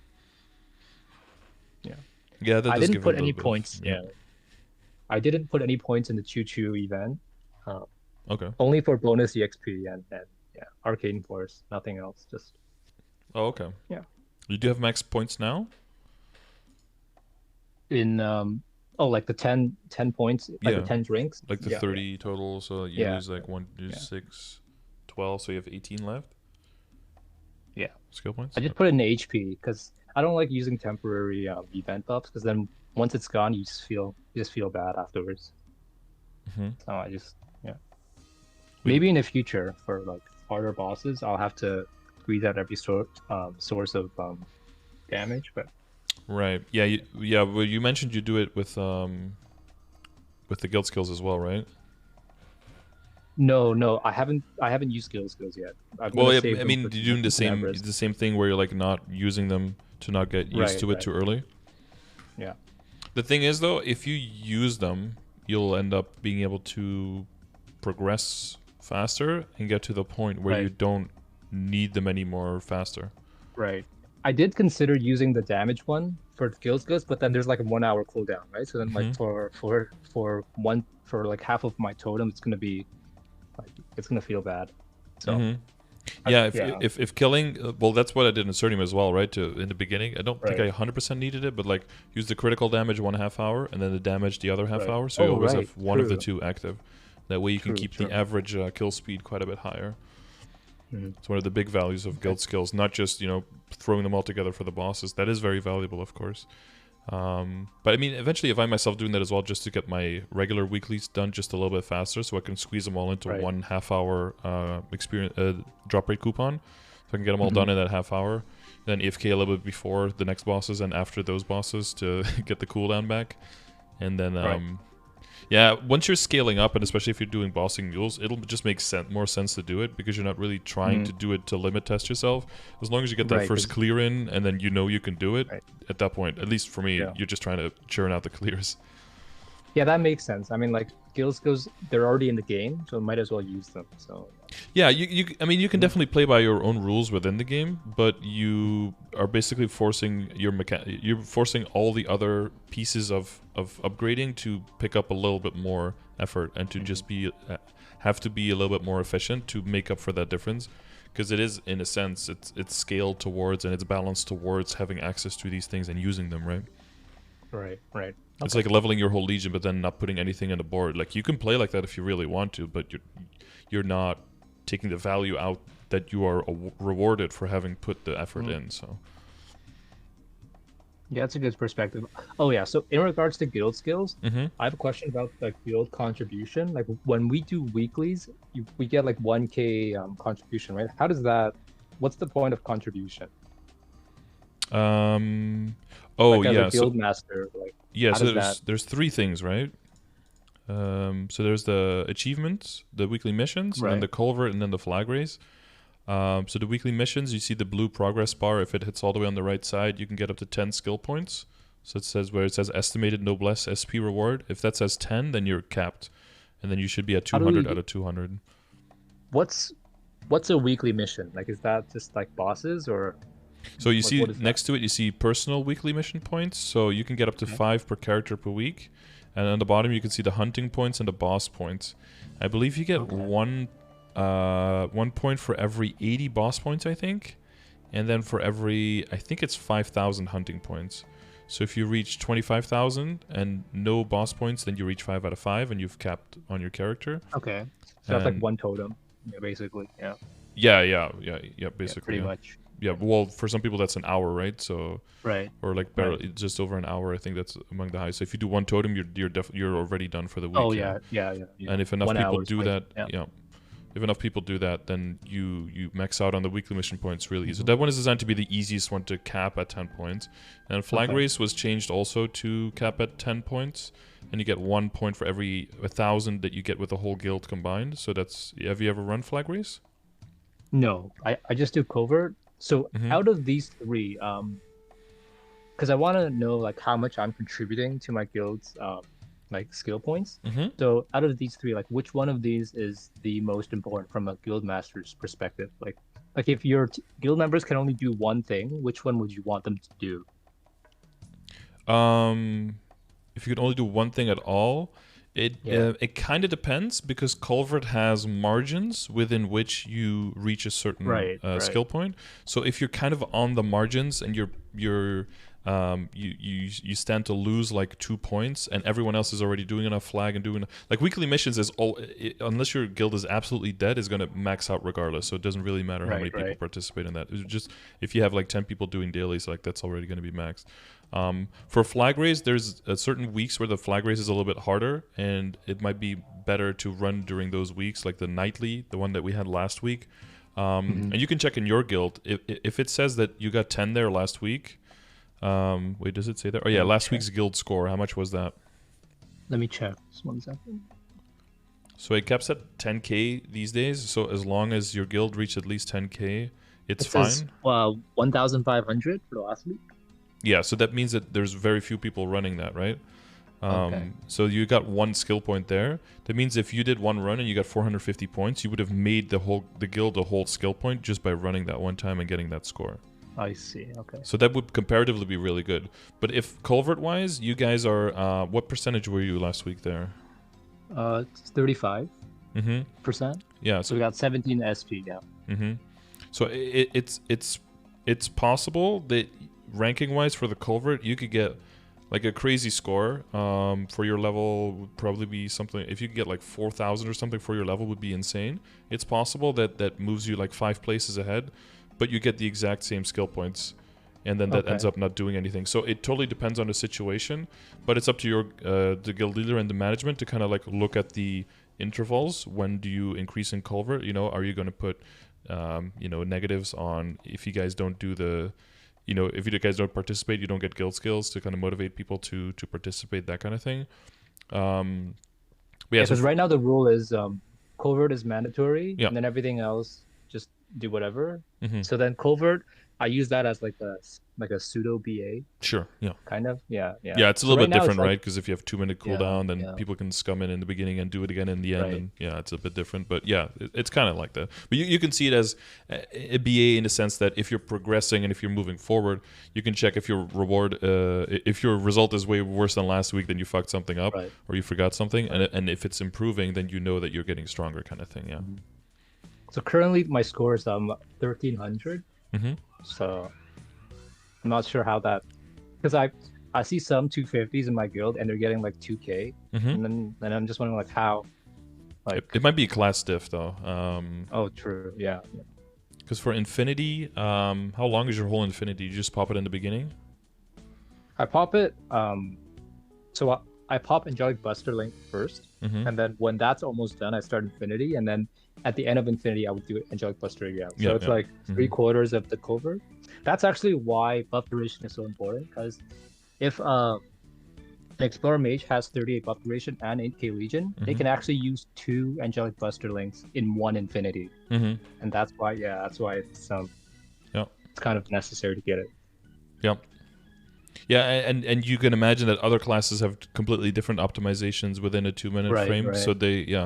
yeah. Yeah, that I does didn't give put a any little bit points. of, Yeah. I didn't put any points in the Choo event. Okay. Only for bonus EXP and yeah, Arcane Force, nothing else. Just. Oh, okay. Yeah. You do have max points now? In like the 10 points, like the 10 drinks, like the 30 total. So you lose like 1, 2, 6, 12. So you have 18 left. Yeah. Skill points. I just put it in HP because I don't like using temporary event buffs because then once it's gone, you just feel bad afterwards. So I just maybe in the future for like harder bosses, I'll have to squeeze out every source of damage, but. Right. Yeah. Well, you mentioned you do it with the guild skills as well, right? No, I haven't used guild skills yet. Well, I mean, you're doing the same thing where you're like not using them to not get used to it too early. Yeah. The thing is, though, if you use them, you'll end up being able to progress faster and get to the point where you don't need them anymore faster. Right. I did consider using the damage one for guild skills, but then there's like a 1 hour cooldown, right? So then like for like half of my totem, it's gonna be like it's gonna feel bad. So if killing, well, that's what I did in Cernium as well, right? In the beginning, I don't think I 100% needed it, but like use the critical damage 1/2 hour and then the damage the other half hour, so you always have one of the two active. That way you can keep the average kill speed quite a bit higher. It's one of the big values of guild skills, not just throwing them all together for the bosses. That is very valuable, of course. But I mean, eventually I find myself doing that as well, just to get my regular weeklies done just a little bit faster, so I can squeeze them all into 1/2 hour experience drop rate coupon, so I can get them all done in that half hour. then AFK a little bit before the next bosses and after those bosses to get the cooldown back. And then, yeah, once you're scaling up, and especially if you're doing bossing mules, it'll just make more sense to do it because you're not really trying to do it to limit test yourself. As long as you get that first clear in and then you know you can do it, at that point, at least for me, you're just trying to churn out the clears. Yeah, that makes sense. I mean, like, skill skills, they're already in the game, so might as well use them. So yeah, I mean, you can definitely play by your own rules within the game, but you are basically forcing you're forcing all the other pieces of upgrading to pick up a little bit more effort and to just have to be a little bit more efficient to make up for that difference, because it is, in a sense, it's scaled towards and it's balanced towards having access to these things and using them, right? Right. It's like leveling your whole Legion, but then not putting anything on the board. Like, you can play like that if you really want to, but you're not taking the value out that you are rewarded for having put the effort in. So yeah, that's a good perspective. Oh yeah, so in regards to guild skills, Mm-hmm. I have a question about the guild contribution. Like, when we do weeklies, we get like 1K contribution, right? How does that? What's the point of contribution? Oh, Like, as yeah. a guild master, like, Yeah, how so does there's three things, right? So there's the achievements, the weekly missions, and then the culvert, and then the flag race. So the weekly missions, you see the blue progress bar. If it hits all the way on the right side, you can get up to 10 skill points. So it says where it says estimated noblesse SP reward. If that says 10, then you're capped, and then you should be at 200 out of 200. What's a weekly mission? Like, is that just like bosses or? So you see next to it, you see personal weekly mission points. So you can get up to 5 per character per week. And on the bottom, you can see the hunting points and the boss points. I believe you get one point for every 80 boss points, I think. And then for every, I think it's 5,000 hunting points. So if you reach 25,000 and no boss points, then you reach 5 out of 5 and you've capped on your character. Okay. So that's like one totem, basically. Yeah. Yeah, basically. Pretty much. Yeah, well, for some people that's an hour, right? So or like barely just over an hour. I think that's among the highest. So if you do one totem, you're already done for the week. Oh yeah. And if enough people do that, if enough people do that, then you max out on the weekly mission points really easy. So that one is designed to be the easiest one to cap at 10 points. And flag race was changed also to cap at 10 points, and you get 1 point for every 1,000 that you get with the whole guild combined. So that's, have you ever run flag race? No, I just do covert. So out of these three, because I want to know like how much I'm contributing to my guild's like skill points. So out of these three, like which one of these is the most important from a guild master's perspective? Like if your guild members can only do one thing, which one would you want them to do? If you could only do one thing at all, it kind of depends, because Culvert has margins within which you reach a certain skill point. So if you're kind of on the margins and you stand to lose like 2 points, and everyone else is already doing enough flag and doing like weekly missions is unless your guild is absolutely dead, is going to max out regardless. So it doesn't really matter how many people participate in that. It's just if you have like 10 people doing dailies, like that's already going to be maxed. For flag race, there's certain weeks where the flag race is a little bit harder, and it might be better to run during those weeks, like the nightly, the one that we had last week. And you can check in your guild if it says that you got 10 there last week. Wait, does it say that? Oh yeah, last week's guild score. How much was that? Let me check. Just 1 second. So it caps at 10k these days. So as long as your guild reached at least 10k, it's fine. 1,500 for the last week. Yeah, so that means that there's very few people running that, right? So you got 1 skill point there. That means if you did one run and you got 450 points, you would have made the guild a whole skill point just by running that one time and getting that score. I see. Okay. So that would comparatively be really good. But if culvert-wise, you guys are what percentage were you last week there? It's 35%. Yeah. So we got 17 SP now. So it's possible that ranking-wise for the culvert, you could get like a crazy score for your level. Would probably be something, if you could get like 4,000 or something for your level, would be insane. It's possible that moves you like 5 places ahead, but you get the exact same skill points, and then that ends up not doing anything. So it totally depends on the situation, but it's up to your the guild leader and the management to kind of like look at the intervals. When do you increase in culvert? You know, are you going to put negatives on if you guys don't do the you know, if you guys don't participate, you don't get guild skills to kind of motivate people to participate, that kind of thing. But yeah, because right now the rule is covert is mandatory, Yeah. and then everything else just do whatever. Mhm. So then covert, I use that as like a pseudo BA Sure. Yeah. kind of. Yeah. Yeah, it's a So little right bit now it's different, like, right? Because if you have 2-minute cooldown, then yeah. people can scum in the beginning and do it again in the end, Right. and yeah, it's a bit different. But yeah, it's kind of like that. But you can see it as a BA in the sense that if you're progressing and if you're moving forward, you can check if your reward, if your result is way worse than last week, then you fucked something up Right. or you forgot something, and if it's improving, then you know that you're getting stronger, kind of thing. Yeah. So currently my score is 1300. Mm-hmm. So I'm not sure how that, because I see some 250s in my guild and they're getting like 2K, Mm-hmm. and then I'm just wondering like how, like It might be a class diff though. oh true, yeah. Because for Infinity, how long is your whole Infinity? You just pop it in the beginning? I pop it, so I pop Angelic Buster Link first, Mm-hmm. and then when that's almost done, I start Infinity, and then at the end of Infinity, I would do Angelic Buster again. So Yeah, it's yeah. like 3/4 of the covert. That's actually why buff duration is so important, because if an Explorer Mage has 38 buff duration and 8k Legion, they Mhm. can actually use 2 Angelic Buster Links in one Infinity, Mm-hmm. and that's why it's Yeah. it's kind of necessary to get it. Yep. Yeah, and you can imagine that other classes have completely different optimizations within a 2-minute Right, frame. right. So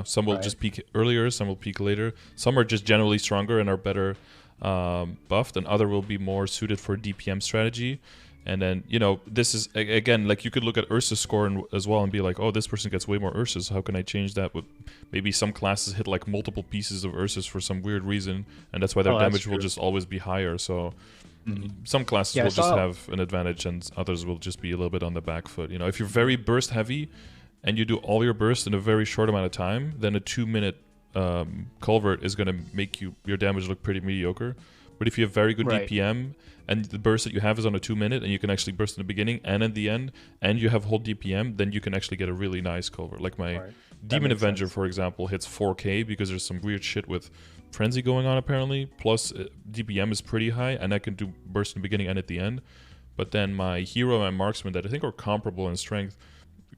some will Right. just peak earlier, some will peak later. Some are just generally stronger and are better buffed, and other will be more suited for DPM strategy. And then, you know, this is, again, like you could look at Ursa's score as well and be like, oh, this person gets way more Ursa's. How can I change that? But maybe some classes hit like multiple pieces of Ursa's for some weird reason, and that's why their Oh, that's damage will true. just always be higher. So some classes Yeah, I will just saw- have an advantage and others will just be a little bit on the back foot. You know, if you're very burst heavy and you do all your bursts in a very short amount of time, then a 2-minute culvert is going to make your damage look pretty mediocre. But if you have very good Right. DPM and the burst that you have is on a 2-minute and you can actually burst in the beginning and at the end and you have whole DPM, then you can actually get a really nice culvert. Like my Right. Demon makes Avenger, sense. for example, hits 4k because there's some weird shit with Frenzy going on apparently. Plus DPM is pretty high and I can do burst in the beginning and at the end. But then my hero and my marksman that I think are comparable in strength,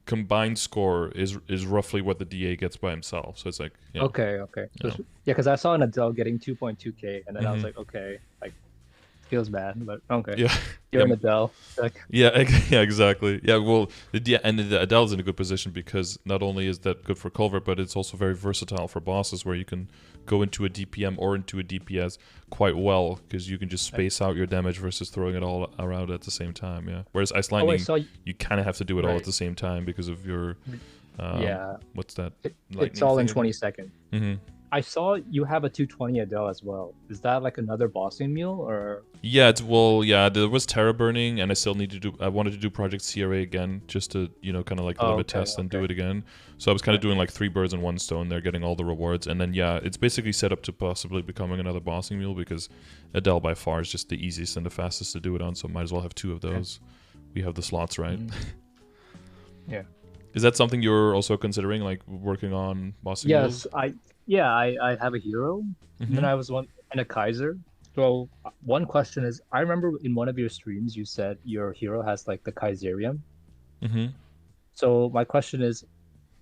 combined score is roughly what the DA gets by himself. So it's like, yeah. Okay. So, Yeah. because I saw an Adele getting 2.2k, and then I was Mhm. like, okay, like feels bad, but okay. Yeah. You're Yeah. an Adele. Like, Yeah, yeah, exactly. Yeah, well, the Adele's in a good position because not only is that good for Culvert, but it's also very versatile for bosses where you can go into a DPM or into a DPS quite well because you can just space out your damage versus throwing it all around at the same time. Yeah. Whereas Ice oh, I Lightning, saw. you kind of have to do it all at Right. the same time because of your Yeah, what's that? it's all in 20 seconds. Mm-hmm. I saw you have a 220 Adele as well. Is that like another bossing mule or? Yeah, there was Terra Burning, and I wanted to do Project CRA again, just to, kind of like live a test and do it again. So I was kind of doing like 3 birds and 1 stone there, getting all the rewards. And then, yeah, it's basically set up to possibly becoming another bossing mule because Adele by far is just the easiest and the fastest to do it on, so might as well have 2 of those. We have the slots, right? Yeah. Is that something you're also considering, like working on bossing mules? Yes, I have a hero, and then I was and a Kaiser. So one question is, I remember in one of your streams you said your hero has like the Kaiserium. Mm-hmm. So my question is,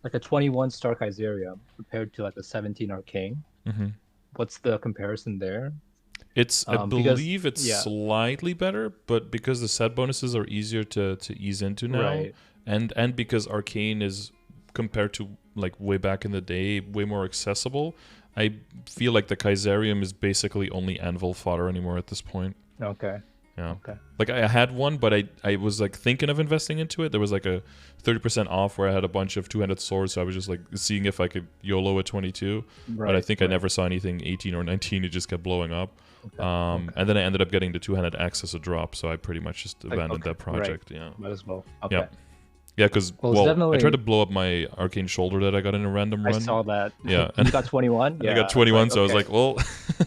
like a 21 star Kaiserium compared to like a 17 Arcane. Mm-hmm. What's the comparison there? I Because- believe it's yeah. slightly better, but because the set bonuses are easier to ease into now, Right. and because Arcane is, compared to like way back in the day, way more accessible, I feel like the Kaiserium is basically only anvil fodder anymore at this point. Okay. Yeah. Okay. Like I had one, but I was like thinking of investing into it. There was like a 30% off where I had a bunch of 2-handed swords, so I was just like seeing if I could YOLO at 22. Right. But I think I never saw anything 18 or 19. It just kept blowing up. Okay. And then I ended up getting the 2-handed axe as a drop, so I pretty much just abandoned okay, that project. Yeah. Might as well. Okay. Yeah. Yeah, because Well, it's I definitely- tried to blow up my arcane shoulder that I got in a random I run. saw that. Yeah. You got 21? I got 21, so I was okay. like, well,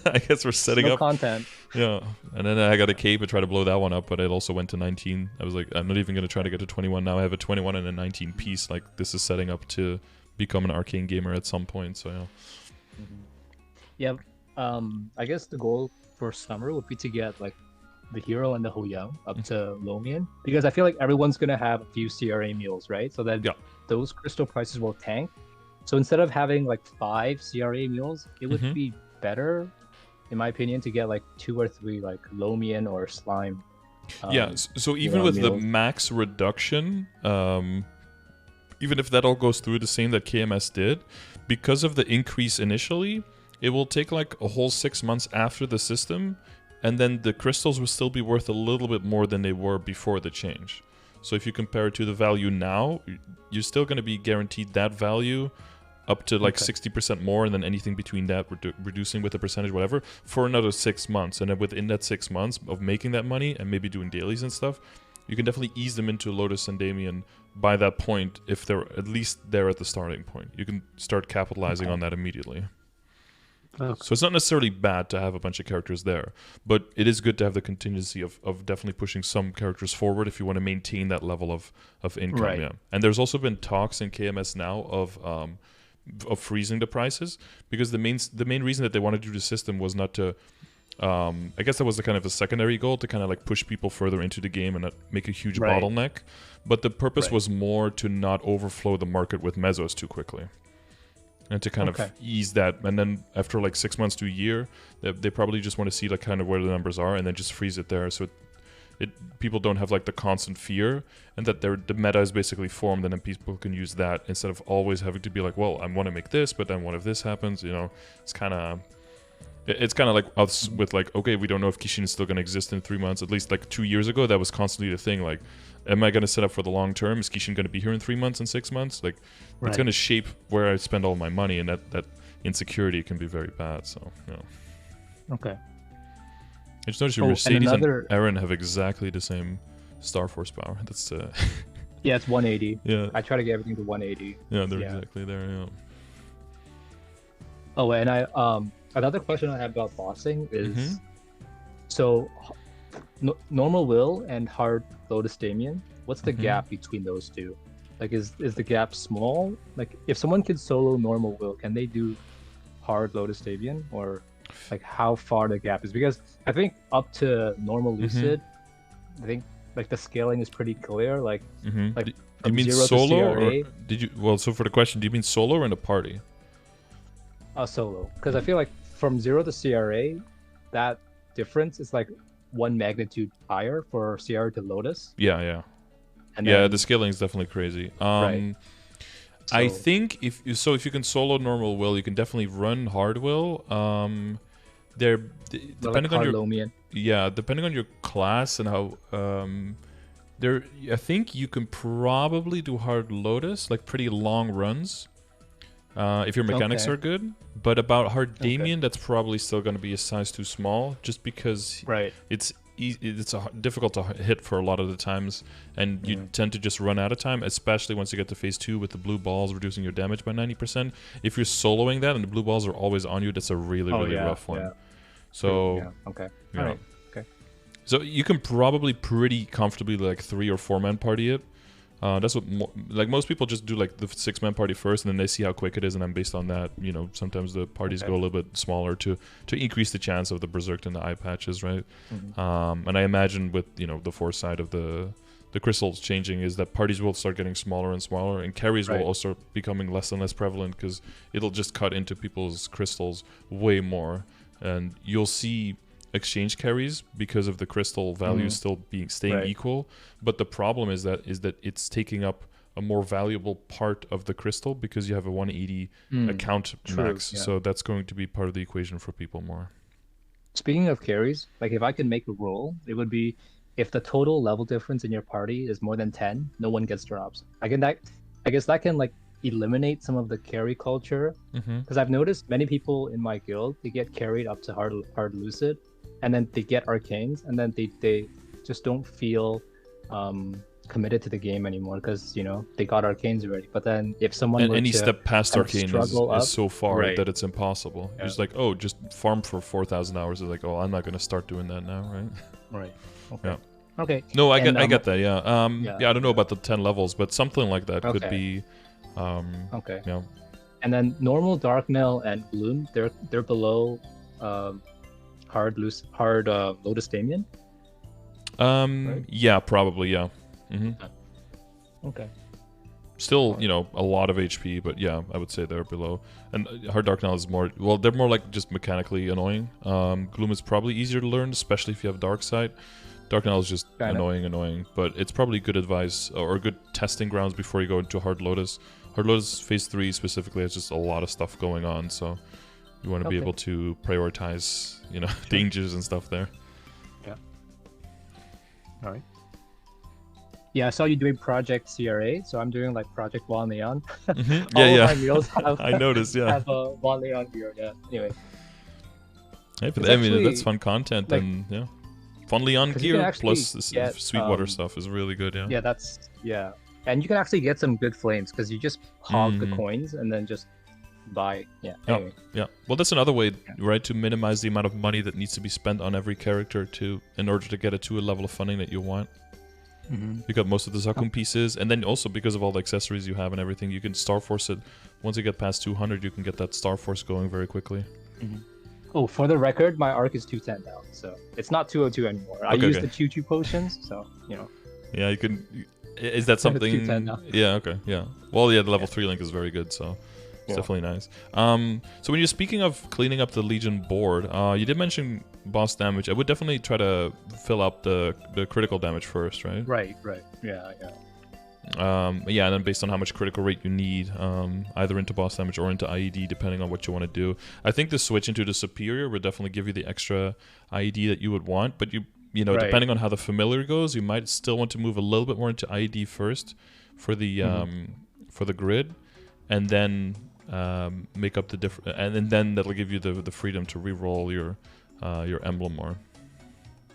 I guess we're setting no up. content. Yeah, and then I got a cape and tried to blow that one up, but it also went to 19. I was like, I'm not even going to try to get to 21 now. I have a 21 and a 19 piece. Like, this is setting up to become an arcane gamer at some point, so yeah. Yeah. I guess the goal for summer would be to get like the hero and the Hoyoung up to Lomian, because I feel like everyone's gonna have a few CRA mules, right? So that those crystal prices will tank. So instead of having like 5 CRA mules, it would be better, in my opinion, to get like 2 or 3 like Lomian or Slime. So even with the max reduction, even if that all goes through the same that KMS did, because of the increase initially, it will take like a whole 6 months after the system, and then the crystals will still be worth a little bit more than they were before the change. So if you compare it to the value now, you're still going to be guaranteed that value up to like 60% more, and then anything between that reducing with a percentage, whatever, for another 6 months. And then within that 6 months of making that money and maybe doing dailies and stuff, you can definitely ease them into Lotus and Damien by that point, if they're at least there at the starting point. You can start capitalizing on that immediately. So it's not necessarily bad to have a bunch of characters there, but it is good to have the contingency of definitely pushing some characters forward if you want to maintain that level of income. Yeah. And there's also been talks in KMS now of freezing the prices, because the main reason that they wanted to do the system was not to I guess that was the kind of a secondary goal, to kind of like push people further into the game and not make a huge bottleneck, but the purpose was more to not overflow the market with mesos too quickly, and to kind of ease that. And then after like 6 months to a year, they probably just want to see like kind of where the numbers are, and then just freeze it there, so people don't have like the constant fear, and that the meta is basically formed, and then people can use that instead of always having to be like, well, I want to make this, but then what if this happens? You know, it's kind of like us with like, okay, we don't know if Kishin is still going to exist in 3 months. At least like 2 years ago, that was constantly the thing. Like, am I going to set up for the long term? Is Kishin going to be here in 3 months and 6 months? Like, it's going to shape where I spend all my money, and that insecurity can be very bad. So, Okay. I just noticed your Mercedes and Aaron have exactly the same Star Force power. That's yeah, it's 180. Yeah. I try to get everything to 180. Yeah, they're exactly there. Yeah. Oh, and another question I have about bossing is, so normal will and hard Lotus Damien, what's the gap between those two? Like, is the gap small? Like, if someone can solo normal will, can they do hard Lotus Damien, or like how far the gap is? Because I think up to normal Lucid, I think like the scaling is pretty clear. Like, like you mean solo, or did you? Well, so for the question, do you mean solo or in a party? Solo, because I feel like from 0 to CRA, that difference is like 1 magnitude higher for CRA to Lotus. Yeah. And then, the scaling is definitely crazy. I think if you can solo normal will, you can definitely run hard will. Depending on your depending on your class and how I think you can probably do hard Lotus, like pretty long runs, if your mechanics are good. But about hard Damien, that's probably still going to be a size too small, just because it's difficult to hit for a lot of the times, and you tend to just run out of time, especially once you get to phase 2 with the blue balls reducing your damage by 90%. If you're soloing that and the blue balls are always on you, that's a really rough one. So Alright. So you can probably pretty comfortably like 3 or 4 man party it. That's what like most people just do, like the 6 man party first, and then they see how quick it is, and then based on that, you know, sometimes the parties go a little bit smaller to increase the chance of the berserk and the eye patches, right? And I imagine with, you know, the foresight of the crystals changing, is that parties will start getting smaller and smaller, and carries will also becoming less and less prevalent, because it'll just cut into people's crystals way more, and you'll see exchange carries because of the crystal value still staying equal. But the problem is that it's taking up a more valuable part of the crystal, because you have a 180 account max. So that's going to be part of the equation for people more. Speaking of carries, like if I could make a rule, it would be if the total level difference in your party is more than 10, no one gets drops. I guess that can like eliminate some of the carry culture, because I've noticed many people in my guild, they get carried up to hard Lucid, and then they get arcanes, and then they just don't feel committed to the game anymore, because, you know, they got arcanes already. But then if someone were any to step past arcane is so far Right. that it's impossible. It's like, oh, just farm for 4,000 hours. It's like, oh, I'm not going to start doing that now, right? Right. Okay. Yeah. Okay. No, I get that. Yeah. I don't know about the 10 levels, but something like that could be. Okay. Yeah. And then normal Dark Mail and Bloom, they're below hard Lotus Damien. Right? Yeah, probably, yeah. Okay. Still, you know, a lot of HP, but yeah, I would say they're below. And Hard Dark Knell is more, well, they're more like just mechanically annoying. Gloom is probably easier to learn, especially if you have Dark Side. Dark Knell is just annoying, but it's probably good advice or good testing grounds before you go into Hard Lotus. Hard Lotus Phase 3 specifically has just a lot of stuff going on, so you want to be able to prioritize, you know, dangers and stuff there. Yeah. All right. Yeah, I saw you doing Project CRA, so I'm doing like Project Juan Leon. Yeah, All of my mules have, I noticed, yeah. have a Juan Leon gear, yeah. Anyway. Hey, but I mean, that's fun content, like, and yeah. Fun Leon gear plus the Sweetwater stuff is really good, yeah. Yeah, that's, yeah. And you can actually get some good flames because you just hog the coins and then just buy, anyway. Yeah, well, that's another way, right, to minimize the amount of money that needs to be spent on every character in order to get it to a level of funding that you want. You got most of the Zakun pieces, and then also because of all the accessories you have and everything, you can Star Force it. Once you get past 200, you can get that Star Force going very quickly. Oh, for the record, my arc is 210 now, so it's not 202 anymore. I use the Choo Choo potions, so, you know. Yeah, you can... Is that something... 210 now. Yeah, okay, yeah. Well, yeah, the level 3 link is very good, so... It's definitely nice. So when you're speaking of cleaning up the Legion board, you did mention boss damage. I would definitely try to fill up the critical damage first, right? Right. Yeah. Yeah, and then based on how much critical rate you need, either into boss damage or into IED, depending on what you want to do. I think the switch into the Superior would definitely give you the extra IED that you would want, but you know, depending on how the Familiar goes, you might still want to move a little bit more into IED first for the grid, and then make up the different, and then that'll give you the freedom to re-roll your emblem more.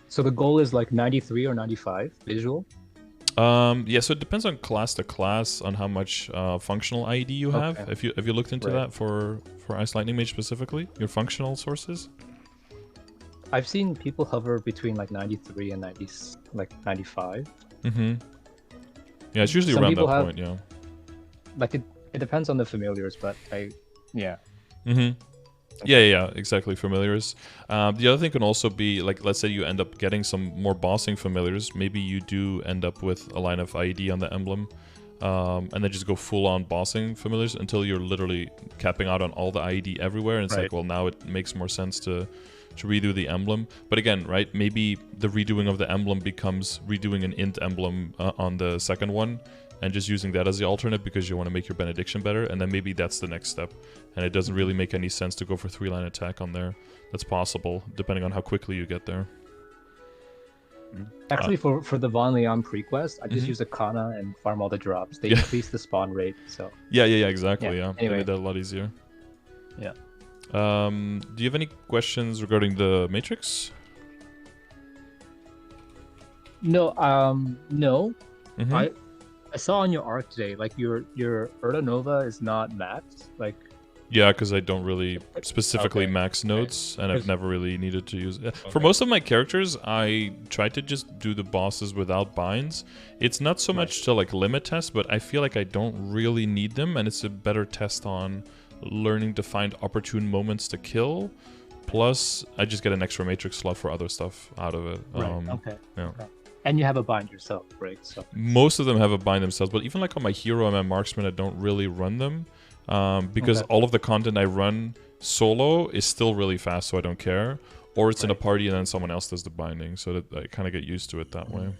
So the goal is like 93 or 95 visual. Yeah, so it depends on class to class on how much functional IED you have. Have you looked into that for Ice Lightning Mage specifically? Your functional sources? I've seen people hover between like 93 and 95. Yeah, it's usually around that point. Yeah. Like it depends on the familiars, but yeah, exactly. Familiars. The other thing can also be, like, let's say you end up getting some more bossing familiars. Maybe you do end up with a line of IED on the emblem, and then just go full-on bossing familiars until you're literally capping out on all the IED everywhere. And it's like, well, now it makes more sense to redo the emblem. But again, right, maybe the redoing of the emblem becomes redoing an int emblem on the second one, and just using that as the alternate because you want to make your benediction better, and then maybe that's the next step. And it doesn't really make any sense to go for 3-line attack on there. That's possible, depending on how quickly you get there. Actually, for the Von Leon pre-quest, I just use a Kana and farm all the drops. They increase the spawn rate, so... Yeah, exactly, yeah. Anyway. They made that a lot easier. Yeah. Do you have any questions regarding the Matrix? No, no. I saw on your arc today, like your Urta Nova is not maxed, like... Yeah, because I don't really specifically max nodes, and I've never really needed to use it. For most of my characters, I try to just do the bosses without binds. It's not so much to like limit test, but I feel like I don't really need them, and it's a better test on learning to find opportune moments to kill. Plus, I just get an extra matrix slot for other stuff out of it. Yeah. And you have a bind yourself, right? So most of them have a bind themselves, but even like on my hero and my marksman, I don't really run them. Because all of the content I run solo is still really fast, so I don't care. Or it's in a party and then someone else does the binding, so that I kind of get used to it that way.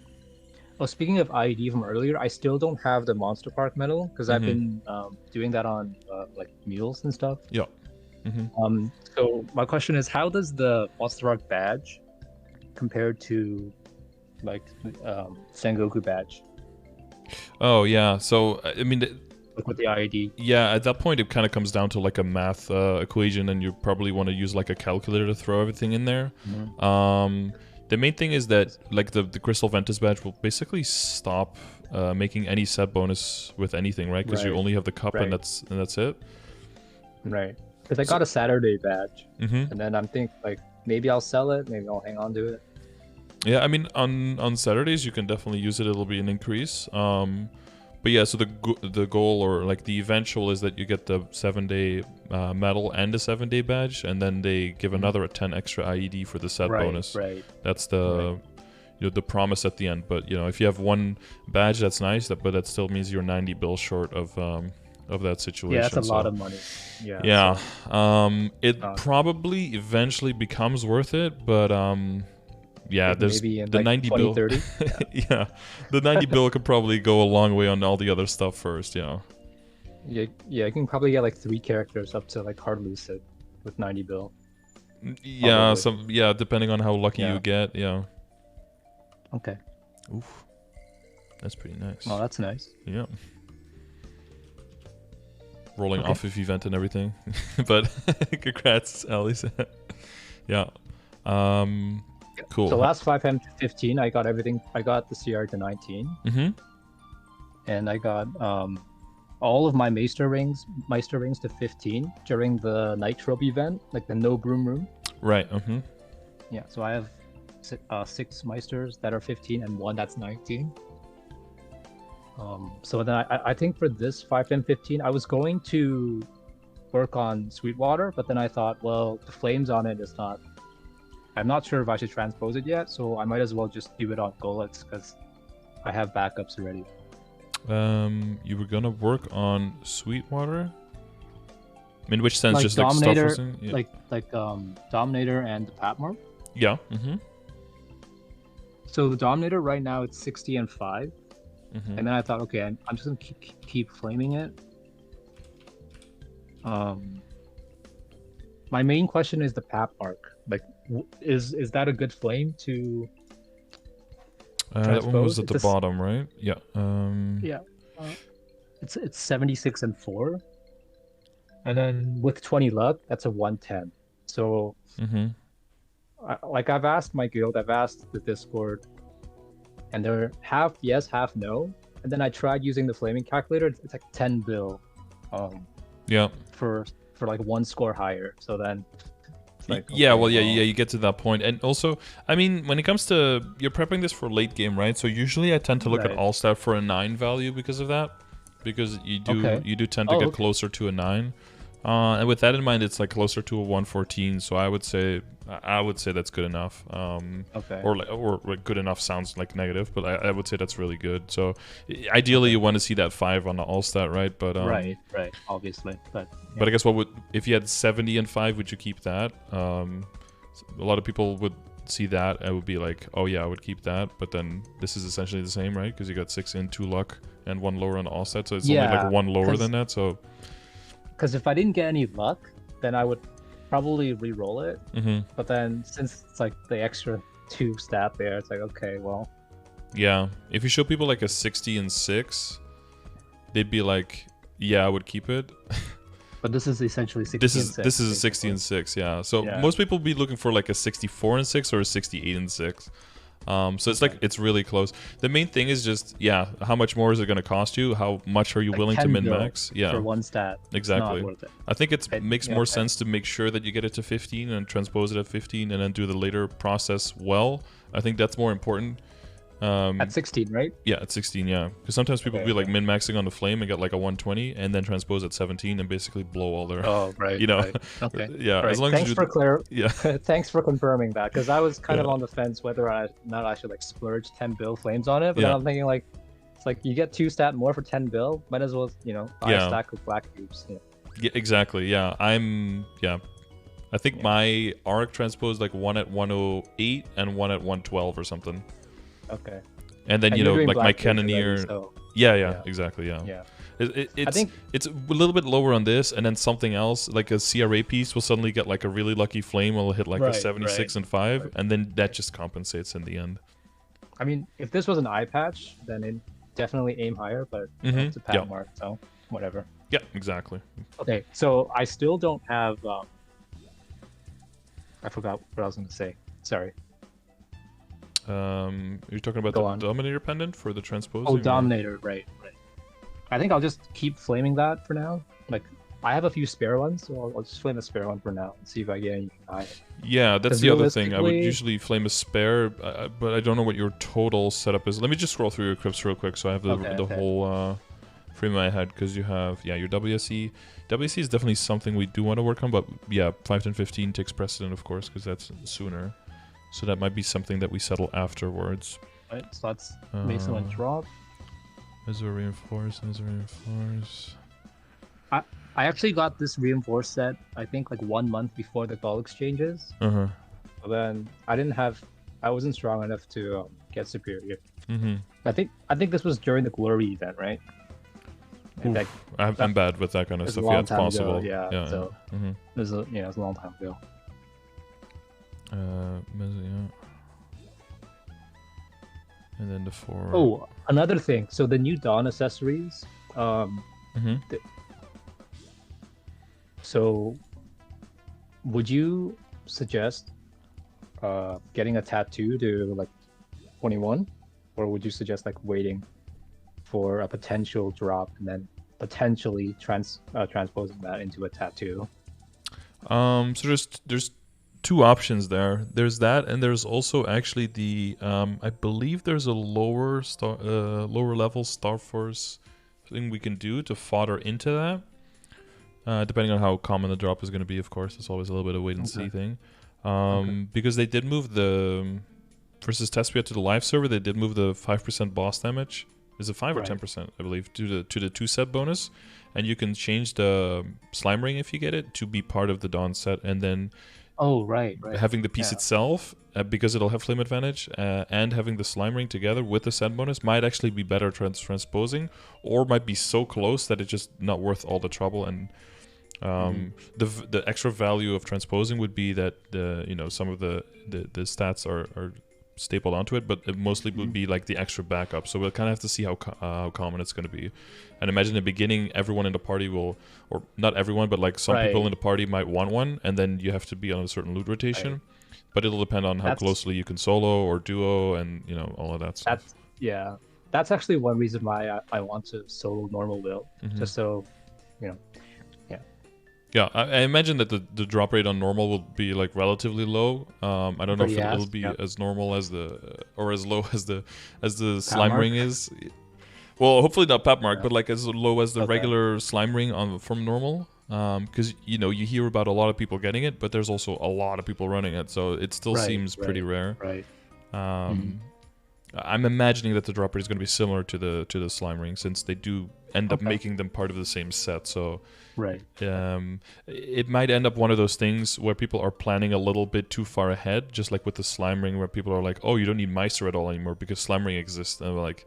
Oh, speaking of IED from earlier, I still don't have the Monster Park medal because I've been doing that on like mules and stuff. Yeah. So my question is, how does the Monster Park badge compare to like Sengoku badge? Oh yeah, so I mean. With the IED. Yeah, at that point it kind of comes down to like a math equation, and you probably want to use like a calculator to throw everything in there. The main thing is that like the Crystal Ventus badge will basically stop making any set bonus with anything, right? Because you only have the cup and that's it. Right. Because I got a Saturday badge, and then I'm thinking like maybe I'll sell it, maybe I'll hang on to it. Yeah, I mean on Saturdays you can definitely use it. It'll be an increase. But yeah, so the goal or like the eventual is that you get the 7-day medal and a 7-day badge, and then they give another 10 extra IED for the set bonus. Right. That's the the promise at the end. But if you have one badge, that's nice. But that still means you're 90 bill short of that situation. Yeah, that's a lot of money. Yeah. Yeah. So, it probably eventually becomes worth it, but yeah, there's maybe in the like 90 20, bill. 30? Yeah, the 90 bill could probably go a long way on all the other stuff first. Yeah, you can probably get like 3 characters up to like hard lucid with 90 bill. Yeah, depending on how lucky you get. Yeah. Okay. Oof. That's pretty nice. Oh, that's nice. Yeah. Rolling off of event and everything. But congrats, Alice. Yeah. Cool. So last 5M15, I got everything. I got the CR to 19. Mm-hmm. And I got all of my Meister rings to 15 during the Night Trope event, like the no broom room. Right. Mm-hmm. Yeah, so I have 6 Meisters that are 15 and 1 that's 19. So then I think for this 5M15, I was going to work on Sweetwater, but then I thought, well, the flames on it is not... I'm not sure if I should transpose it yet, so I might as well just do it on Golets, because I have backups already. You were gonna work on Sweetwater? In which sense? Like just Dominator, like stuff was like Dominator and the Patmore. Yeah. Mm-hmm. So the Dominator right now it's 60 and 5. Mm-hmm. And then I thought, okay, I'm just gonna keep flaming it. My main question is the Pap Mark. Like, is that a good flame to that one was at the bottom, right? Yeah. Yeah. It's 76 and 4. And then with 20 luck, that's a 110. So, I've asked my guild, I've asked the Discord, and they're half yes, half no. And then I tried using the flaming calculator. It's like 10 bill. Yeah. For like 1 score higher. So then. Like, yeah, well, you get to that point. And also, I mean, when it comes to, you're prepping this for late game, right? So usually I tend to look at all stat for a 9 value because of that. Because you do tend to get closer to a 9. And with that in mind, it's like closer to a 114. So I would say that's good enough. Or good enough sounds like negative, but I would say that's really good. So ideally, you want to see that 5 on the all stat, right? But right, obviously. But I guess if you had 70 and 5, would you keep that? A lot of people would see that and would be like, oh yeah, I would keep that. But then this is essentially the same, right? Because you got 6 in, 2 luck, and 1 lower on the all stat. So it's only like 1 lower than that. So. Because if I didn't get any luck, then I would probably re-roll it. But then since it's like the extra 2 stat there, it's like, okay, well. Yeah, if you show people like a 60 and 6, they'd be like, yeah, I would keep it. But this is essentially 60 and 6. This is a 60 and 6, yeah. So most people would be looking for like a 64 and 6 or a 68 and 6. So it's like, it's really close. The main thing is just, how much more is it going to cost you? How much are you willing to min-max? Yeah. For 1 stat. Exactly. Not worth it. I think it makes more sense to make sure that you get it to 15 and transpose it at 15 and then do the later process well. I think that's more important. At 16, right? Yeah, at 16, yeah. Because sometimes people be like min-maxing on the flame and get like a 120 and then transpose at 17 and basically blow all their... Oh, right. Right. Okay. Yeah, as long Thanks as Thanks for confirming that, because I was kind of on the fence whether I should like splurge 10 bill flames on it, but then I'm thinking like, it's like you get 2 stat more for 10 bill, might as well, buy a stack of black cubes. Yeah, exactly, yeah. I think my arc transposed like 1 at 108 and 1 at 112 or something. Okay. And then, like my Cannoneer... Already, so... exactly, Yeah. I think it's a little bit lower on this, and then something else, like a CRA piece will suddenly get like a really lucky flame, will hit like a 76 and 5, and then that just compensates in the end. I mean, if this was an eye patch, then it definitely aim higher, but it's a pad mark, so whatever. Yeah, exactly. Okay, so I still don't have... I forgot what I was going to say. Sorry. You're talking about the Dominator pendant for the transposing? Oh, Dominator, right. I think I'll just keep flaming that for now. Like, I have a few spare ones, so I'll just flame a spare one for now and see if I get any high. Yeah, that's the other thing. I would usually flame a spare, but I don't know what your total setup is. Let me just scroll through your crypts real quick so I have the whole frame in my head, because you have, your WSE. WSE is definitely something we do want to work on, but 5, 10, 15 takes precedent, of course, because that's sooner. So that might be something that we settle afterwards. Right, so that's Mason and drop. Is there reinforce? Is there reinforce? I actually got this reinforced set, I think like 1 month before the goal exchanges. Uh-huh. But then I wasn't strong enough to get superior. Mm-hmm. I think this was during the glory event, right? In fact, I'm bad with that kind of it's stuff. a long Yeah, it's time ago, possible. yeah, so Mm-hmm. it was a long time ago. Yeah. And then the 4. Oh, another thing. So the new Dawn accessories. Mm-hmm. So, would you suggest getting a tattoo to like 21, or would you suggest like waiting for a potential drop and then potentially transposing that into a tattoo? So there's 2 options there. There's that, and there's also actually the I believe there's a lower level Star Force thing we can do to fodder into that. Depending on how common the drop is going to be, of course, it's always a little bit of wait and see thing. Because they did move the versus test we had to the live server. They did move the 5% boss damage. Is it 5 or 10%? I believe to the 2 set bonus, and you can change the slime ring if you get it to be part of the Dawn set, and then having the piece itself because it'll have flame advantage and having the slime ring together with the set bonus might actually be better transposing, or might be so close that it's just not worth all the trouble. And the extra value of transposing would be that some of the stats are stapled onto it, but it mostly would be like the extra backup. So we'll kind of have to see how common it's going to be. And imagine in the beginning, everyone in the party will, or not everyone, but like some people in the party might want one, and then you have to be on a certain loot rotation. Right. But it'll depend on how closely you can solo or duo, and all of that stuff. That's actually one reason why I want to solo normal build, just so Yeah, I imagine that the drop rate on normal will be like relatively low. I don't know if it'll be as normal as or as low as the slime ring is. Well, hopefully not pap mark, but like as low as the regular slime ring from normal. Because you hear about a lot of people getting it, but there's also a lot of people running it, so it still seems pretty rare. Right. I'm imagining that the drop rate is going to be similar to the slime ring, since they do end up making them part of the same set. So it might end up one of those things where people are planning a little bit too far ahead, just like with the slime ring, where people are like, "Oh, you don't need Meister at all anymore because slime ring exists." And we're like,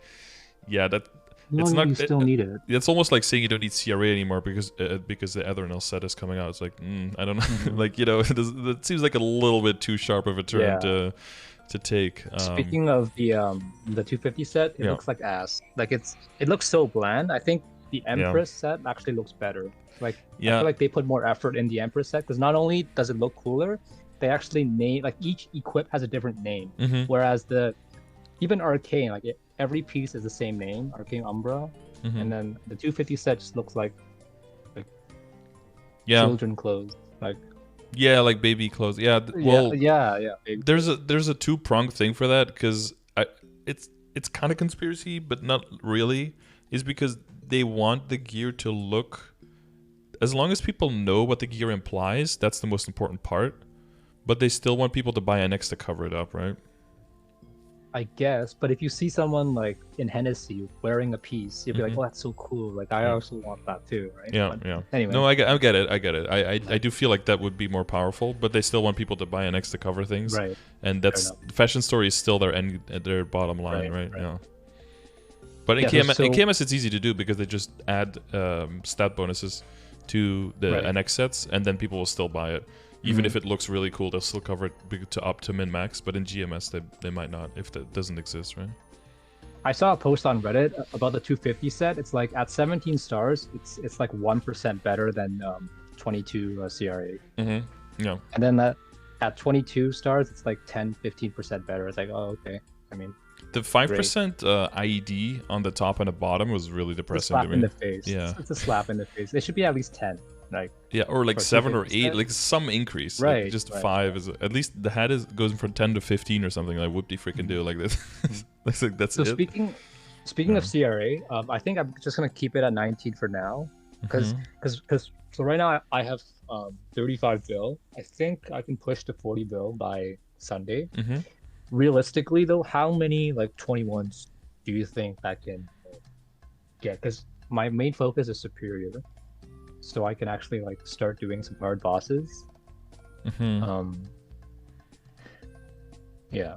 "Yeah, that." It's not. You still need it. It's almost like saying you don't need CRA anymore because the Ethernil set is coming out. It's like, I don't know. Like it seems like a little bit too sharp of a turn to take. Speaking of the 250 set, it looks like ass. Like it looks so bland. I think the Empress set actually looks better. Like I feel like they put more effort in the Empress set, because not only does it look cooler, they actually name, like, each equip has a different name. Whereas even Arcane, like every piece is the same name, Arcane Umbra, and then the 250 set just looks like children clothes, like. Yeah, like baby clothes. Yeah, well, baby there's a two-pronged thing for that, because it's kind of conspiracy, but not really. Is because they want the gear to look, as long as people know what the gear implies, that's the most important part. But they still want people to buy NX to cover it up, right? I guess, but if you see someone like in Hennessy wearing a piece, you'll be like, "Oh, that's so cool! Like, I also want that too, right?" Yeah. Anyway, no, I get it. I do feel like that would be more powerful, but they still want people to buy NX to cover things, right? And that's Fashion Story is still their bottom line, right? Yeah. But in KMS, it's easy to do because they just add stat bonuses to the NX sets, and then people will still buy it. Even if it looks really cool, they'll still cover it to up to min max. But in GMS, they might not, if that doesn't exist, right? I saw a post on Reddit about the 250 set. It's like at 17 stars, it's like 1% better than 22 CRA. Yeah. And then at 22 stars, it's like 10-15% better. It's like, oh, okay. I mean, the 5% IED on the top and the bottom was really depressing to me. Slap in the face. Yeah, it's a slap in the face. It should be at least 10. Like, or like 7 or 8, like some increase. Right. Like just 5 is at least the hat goes from 10 to 15 or something. Like whoop de freaking do like this. That's so it. Speaking of CRA, I think I'm just gonna keep it at 19 for now, because so right now I have 35 bill. I think I can push to 40 bill by Sunday. Mm-hmm. Realistically, though, how many like 21s do you think I can get? Because my main focus is superior, so I can actually like start doing some hard bosses. Mm-hmm. Yeah.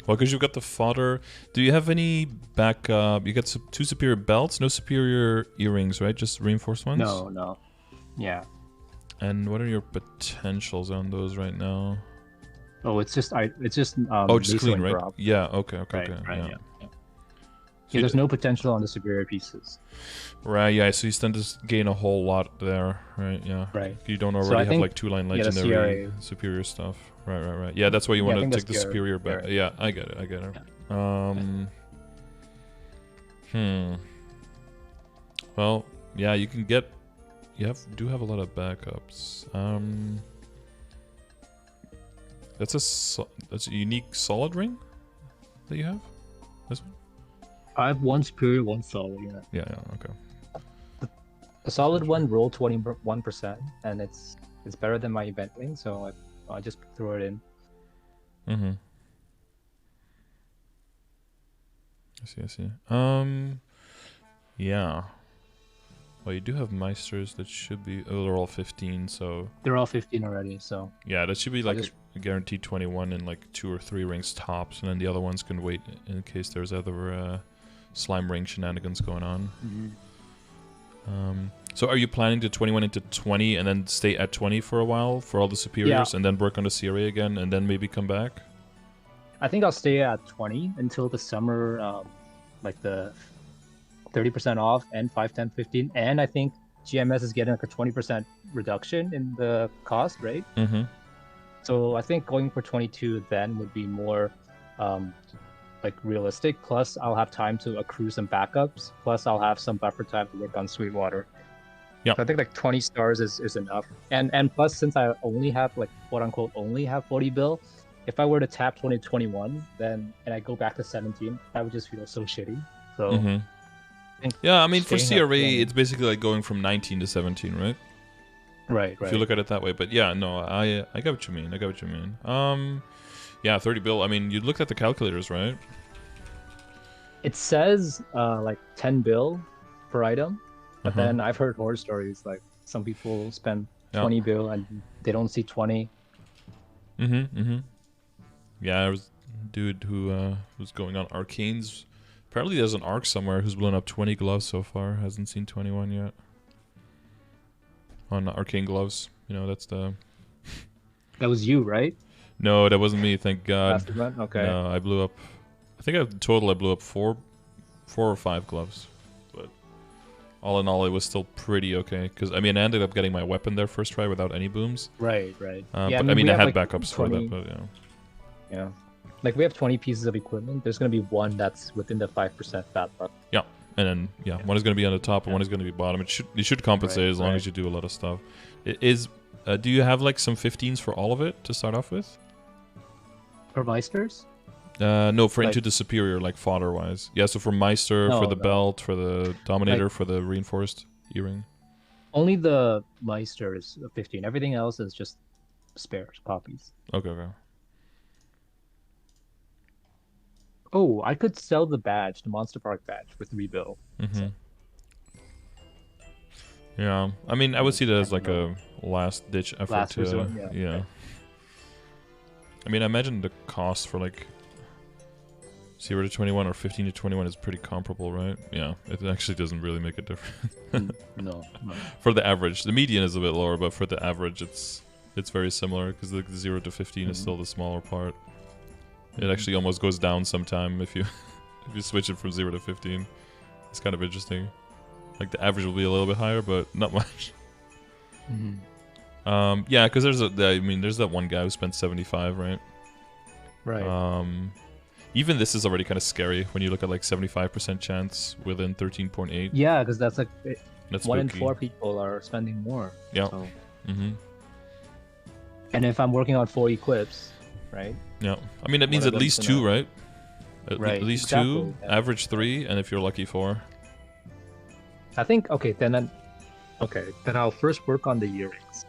Well, because you've got the fodder. Do you have any backup? You got 2 superior belts, no superior earrings, right? Just reinforced ones? No. Yeah. And what are your potentials on those right now? Oh, it's just just Masonite clean, right? drop. Yeah, okay, Right, yeah. yeah. So There's no potential on the superior pieces. Right, yeah, so you tend to gain a whole lot there, right, yeah. Right. You don't already have like 2-line legendary superior stuff. Right. Yeah, that's why you want to take the superior back. Yeah, I get it. Yeah. Well, yeah, you can get... You do have a lot of backups. That's a unique solid ring that you have? This one? I have 1 superior, 1 solid, Yeah, okay. The solid one rolled 21%, and it's better than my event ring, so I just throw it in. Mm-hmm. I see. Yeah. Well, you do have Meisters that should be... Oh, they're all 15, so... They're all 15 already, so... Yeah, that should be like a guaranteed 21 in like 2 or 3 rings tops, and then the other ones can wait in case there's other slime ring shenanigans going on. Mm-hmm. So are you planning to 21 into 20 and then stay at 20 for a while for all the superiors and then work on the CRA again and then maybe come back? I think I'll stay at 20 until the summer, like the 30% off and 5, 10, 15. And I think GMS is getting like a 20% reduction in the cost, right? Mm-hmm. So I think going for 22 then would be more like realistic. Plus I'll have time to accrue some backups. Plus I'll have some buffer time to work on Sweetwater. Yeah. So I think like 20 stars is enough. And plus, since I only have like quote unquote only have 40 bill, if I were to tap 2021 then and I go back to 17, I would just feel so shitty. So yeah, I mean for CRA it's basically like going from 19 to 17, right? Right. If you look at it that way. But yeah, no, I get what you mean. Yeah, 30 bill. I mean, you looked at the calculators, right? It says like 10 bill per item. But then I've heard horror stories, like some people spend 20 bill and they don't see 20. Yeah, there was a dude who was going on Arcanes. Apparently there's an Arc somewhere who's blown up 20 gloves so far. Hasn't seen 21 yet. On Arcane gloves. You know, that's the... That was you, right? No, that wasn't me, thank God. Okay. No, I blew up... I think in total I blew up 4 or 5 gloves. All in all, it was still pretty okay. Because, I mean, I ended up getting my weapon there first try without any booms. Right. Yeah, but I mean, I had like backups 20, for that, but yeah. Like, we have 20 pieces of equipment. There's going to be one that's within the 5% fat buff. Yeah. And then, one is going to be on the top and one is going to be bottom. You should compensate as long as you do a lot of stuff. Do you have, like, some 15s for all of it to start off with? For Meisters? No, for into the superior, like fodder-wise. Yeah, so for Meister, for the belt, for the Dominator, for the reinforced earring. Only the Meister is 15. Everything else is just spares, copies. Okay. Oh, I could sell the badge, the Monster Park badge, with rebuild. Yeah, I mean, I would see that as like a last-ditch effort resort, yeah. I mean, I imagine the cost for like 0 to 21 or 15 to 21 is pretty comparable, right? Yeah, it actually doesn't really make a difference. No. For the average, the median is a bit lower, but for the average, it's very similar because the 0 to 15 is still the smaller part. It actually almost goes down sometime if you switch it from 0 to 15. It's kind of interesting. Like the average will be a little bit higher, but not much. Yeah, because there's that one guy who spent 75, right? Right. Even this is already kind of scary when you look at like 75% chance within 13.8. Yeah, because that's like that's 1 in spooky. 4 people are spending more. Yeah. So. And if I'm working on 4 equips, right? Yeah. I mean, that means at least 2, right? At least exactly, 2, average 3, and if you're lucky 4. I think then I'll first work on the earrings.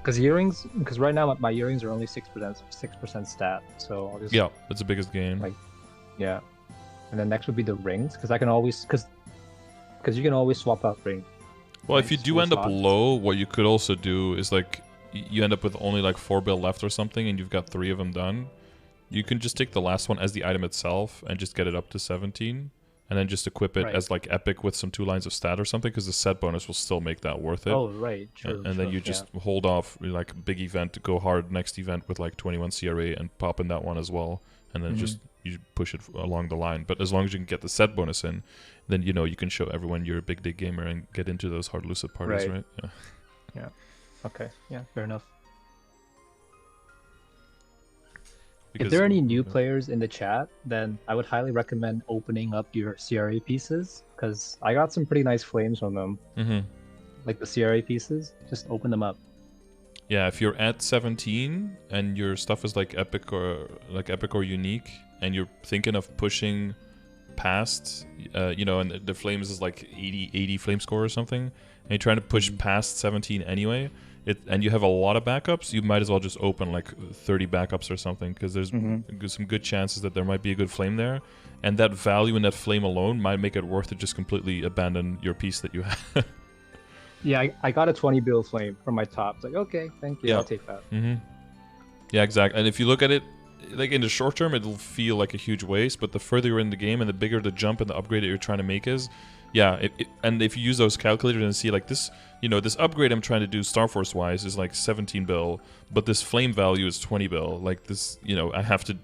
Because earrings, because right now my earrings are only 6% stat, so I'll just Yeah, that's the biggest gain. like, yeah. And then next would be the rings, because I can always, because you can always swap out rings. Well, if you Rings, do full end up slots. low, what you could also do is like you end up with only like 4 bill left or something, and you've got 3 of them done. You can just take the last one as the item itself and just get it up to 17, and then just equip it Right. as like epic with some 2 lines of stat or something, because the set bonus will still make that worth it. Oh, right, true. And then you just hold off like big event, go hard next event with like 21 CRA and pop in that one as well, and then just you push it along the line. But as long as you can get the set bonus in, then you know you can show everyone you're a big dig gamer and get into those hard lucid parties, right? Yeah. Yeah. Okay. Yeah. Fair enough. If there are any new players in the chat, then I would highly recommend opening up your CRA pieces, because I got some pretty nice flames from them. Like the CRA pieces, just open them up. Yeah, if you're at 17 and your stuff is like epic or unique, and you're thinking of pushing past, you know, and the flames is like 80 flame score or something, and you're trying to push past 17 anyway, and you have a lot of backups, you might as well just open like 30 backups or something, because there's some good chances that there might be a good flame there, and that value in that flame alone might make it worth it just completely abandon your piece that you have. Yeah, I got a 20 bill flame from my top. It's like, okay, thank you, I'll take that. Yeah, exactly. And if you look at it, like in the short term, it'll feel like a huge waste, but the further you're in the game and the bigger the jump and the upgrade that you're trying to make is, yeah, and if you use those calculators and see like this, you know, this upgrade I'm trying to do Star Force wise is like 17 bill, but this flame value is 20 bill. Like this, you know, I have to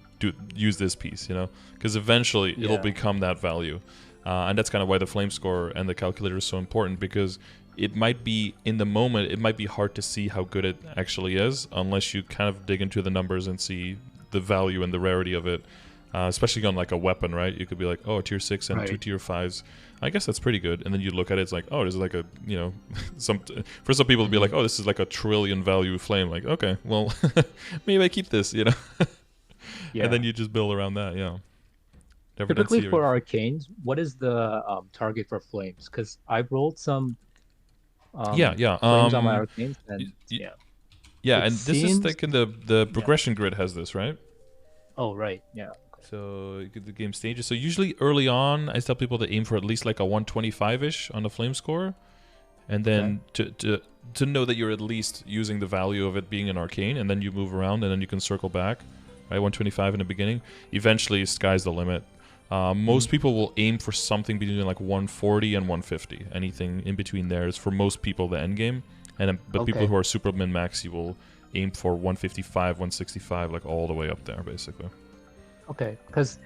use this piece, you know, because eventually it'll become that value. And that's kind of why the flame score and the calculator is so important, because it might be, in the moment, it might be hard to see how good it actually is unless you kind of dig into the numbers and see the value and the rarity of it, especially on like a weapon, right? You could be like, oh, tier 6 and 2 tier 5s. I guess that's pretty good. And then you look at it, it's like, oh, this is like a, you know, for some people to be like, oh, this is like a trillion value flame. Like, okay, well, maybe I keep this, you know? And then you just build around that, yeah. Typically for arcanes, what is the target for flames? Because I've rolled some flames on my arcanes, and and this is like in the progression grid has this, right? Oh, right, yeah. So you get the game stages. So usually early on, I tell people to aim for at least like a 125-ish on the flame score, and then to know that you're at least using the value of it being an arcane, and then you move around, and then you can circle back. Right, 125 in the beginning. Eventually, sky's the limit. Most people will aim for something between like 140 and 150. Anything in between there is for most people the end game. But people who are super min maxi will aim for 155, 165, like all the way up there, basically. Okay, because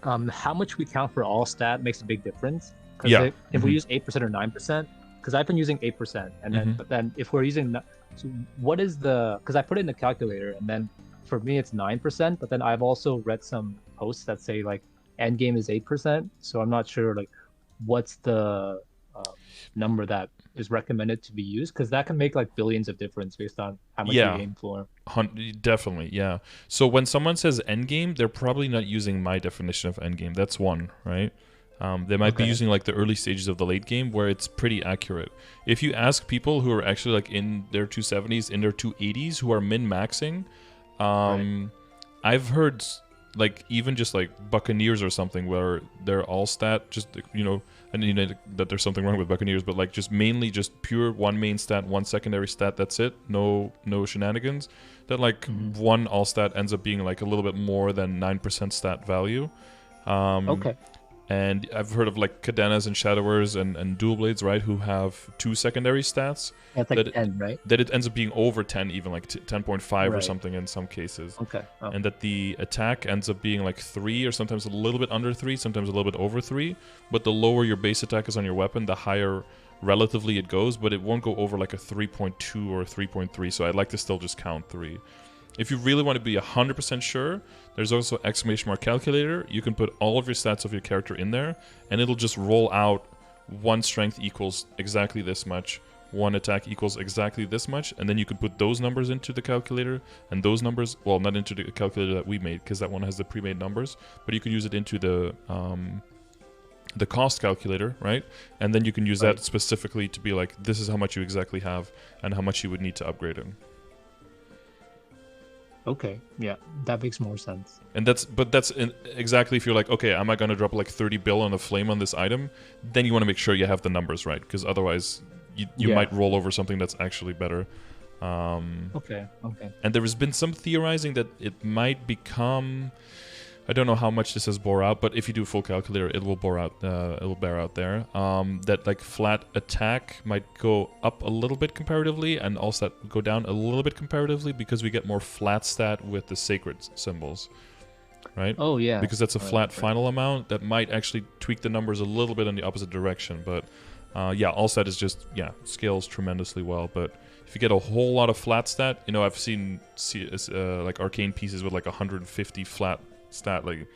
how much we count for all stat makes a big difference. Because if we use 8% or 9%, because I've been using 8%, and then but then if we're using, so what is the? Because I put it in the calculator, and then for me it's 9%. But then I've also read some posts that say like end game is 8%. So I'm not sure like what's the number that is recommended to be used, because that can make like billions of difference based on how much you aim for. Definitely, yeah. So when someone says endgame, they're probably not using my definition of endgame. That's one, right? They might be using like the early stages of the late game where it's pretty accurate. If you ask people who are actually like in their 270s, in their 280s, who are min-maxing, I've heard like even just like Buccaneers or something where they're all stat, just, you know, and you know that there's something wrong with Buccaneers, but like just mainly just pure one main stat, one secondary stat, that's it, no shenanigans, that like one all stat ends up being like a little bit more than 9% stat value. And I've heard of like Cadenas and Shadowers and Dual Blades, right, who have 2 secondary stats. Yeah, it's like 10, right? That it ends up being over 10, even like 10.5 or something in some cases. And that the attack ends up being like 3, or sometimes a little bit under 3, sometimes a little bit over 3. But the lower your base attack is on your weapon, the higher relatively it goes, but it won't go over like a 3.2 or a 3.3. So I'd like to still just count 3. If you really want to be 100% sure, there's also exclamation mark calculator. You can put all of your stats of your character in there, and it'll just roll out 1 strength equals exactly this much, 1 attack equals exactly this much, and then you can put those numbers into the calculator, and those numbers, well, not into the calculator that we made, because that one has the pre-made numbers, but you can use it into the the cost calculator, right? And then you can use that specifically to be like, this is how much you exactly have and how much you would need to upgrade it. Okay, yeah, that makes more sense. And that's exactly if you're like, okay, am I going to drop like 30 bill on a flame on this item? Then you want to make sure you have the numbers right, because otherwise you might roll over something that's actually better. Okay. And there has been some theorizing that it might become, I don't know how much this has bore out, but if you do a full calculator, it will bear out there. That like flat attack might go up a little bit comparatively, and also go down a little bit comparatively, because we get more flat stat with the sacred symbols, right? Oh yeah. Because that's a flat final amount that might actually tweak the numbers a little bit in the opposite direction. But yeah, all stat is just scales tremendously well. But if you get a whole lot of flat stat, you know, I've seen like arcane pieces with like 150 flat stat, like,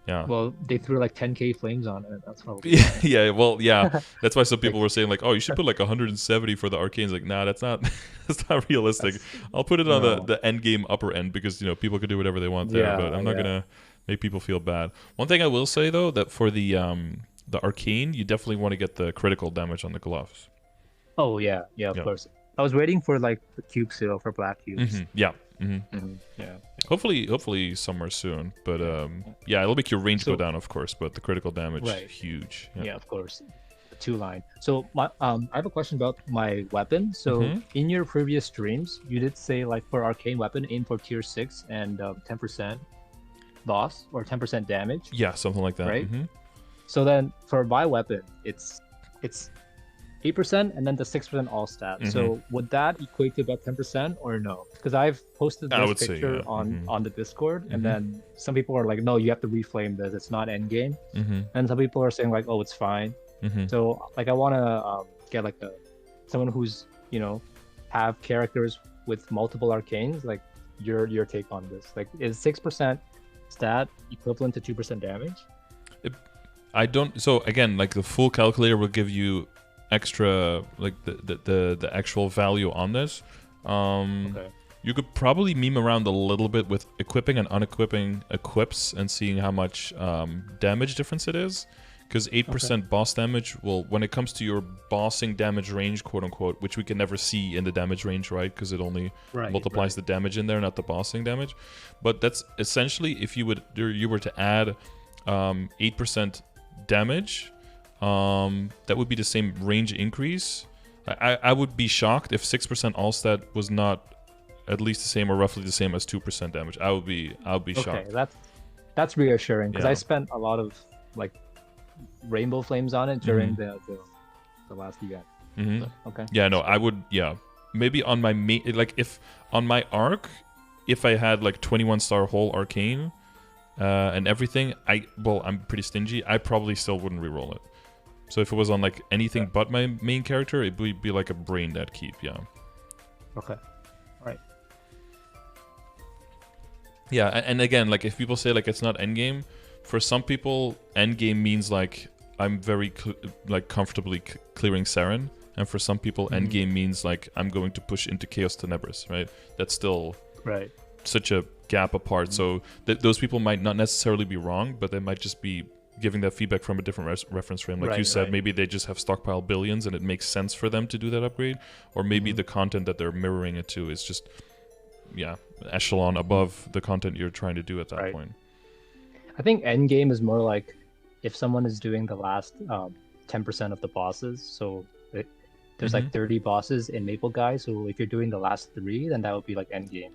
yeah. Well, they threw like 10k flames on it. That's probably yeah. That's why some people were saying like, oh, you should put like 170 for the arcanes. Like, nah, that's not that's not realistic. I'll put it on the end game upper end, because, you know, people can do whatever they want there. But I'm not gonna make people feel bad. One thing I will say though, that for the arcane, you definitely want to get the critical damage on the gloves. Oh yeah, of course. I was waiting for like the cube seal for black cubes. Yeah. Yeah. Hopefully somewhere soon. But yeah, it'll make your range go down, of course. But the critical damage, huge. Yeah, of course. The 2-line. So my I have a question about my weapon. So in your previous streams, you did say like for arcane weapon, aim for tier 6 and 10% loss or 10% damage. Yeah, something like that. Right. So then for my weapon, it's 8% and then the 6% all stat. So would that equate to about 10% or no? Because I've posted this picture on the Discord, and then some people are like, no, you have to reflame this. It's not end game. And some people are saying like, oh, it's fine. So like I want to get like someone who's, you know, have characters with multiple arcanes. Like your take on this? Like, is 6% stat equivalent to 2% damage? I don't. So again, like the full calculator will give you extra, like the actual value on this. You could probably meme around a little bit with equipping and unequipping equips and seeing how much damage difference it is, because 8% boss damage will, when it comes to your bossing damage range, quote unquote, which we can never see in the damage range, right? Because it only multiplies the damage in there, not the bossing damage. But that's essentially, if you were to add 8% damage, that would be the same range increase. I would be shocked if 6% all stat was not at least the same or roughly the same as 2% damage. I would be shocked. Okay, that's reassuring, because I spent a lot of like rainbow flames on it during the last event. So, okay. Yeah, no, I would. Yeah, maybe on my main, like if on my arc, if I had like 21-star whole arcane and everything, I'm pretty stingy. I probably still wouldn't reroll it. So if it was on like anything but my main character, it would be like a brain dead keep, Okay. Alright. Yeah, and again, like if people say like it's not endgame, for some people endgame means like I'm very comfortably clearing Saren, and for some people endgame means like I'm going to push into Chaos Tenebris, right? That's still such a gap apart. So those people might not necessarily be wrong, but they might just be giving that feedback from a different reference frame. Like you said, maybe they just have stockpile billions and it makes sense for them to do that upgrade, or maybe the content that they're mirroring it to is just echelon above the content you're trying to do at that point. I think endgame is more like if someone is doing the last 10% of the bosses. So there's like 30 bosses in Maple Guy, so if you're doing the last 3, then that would be like endgame.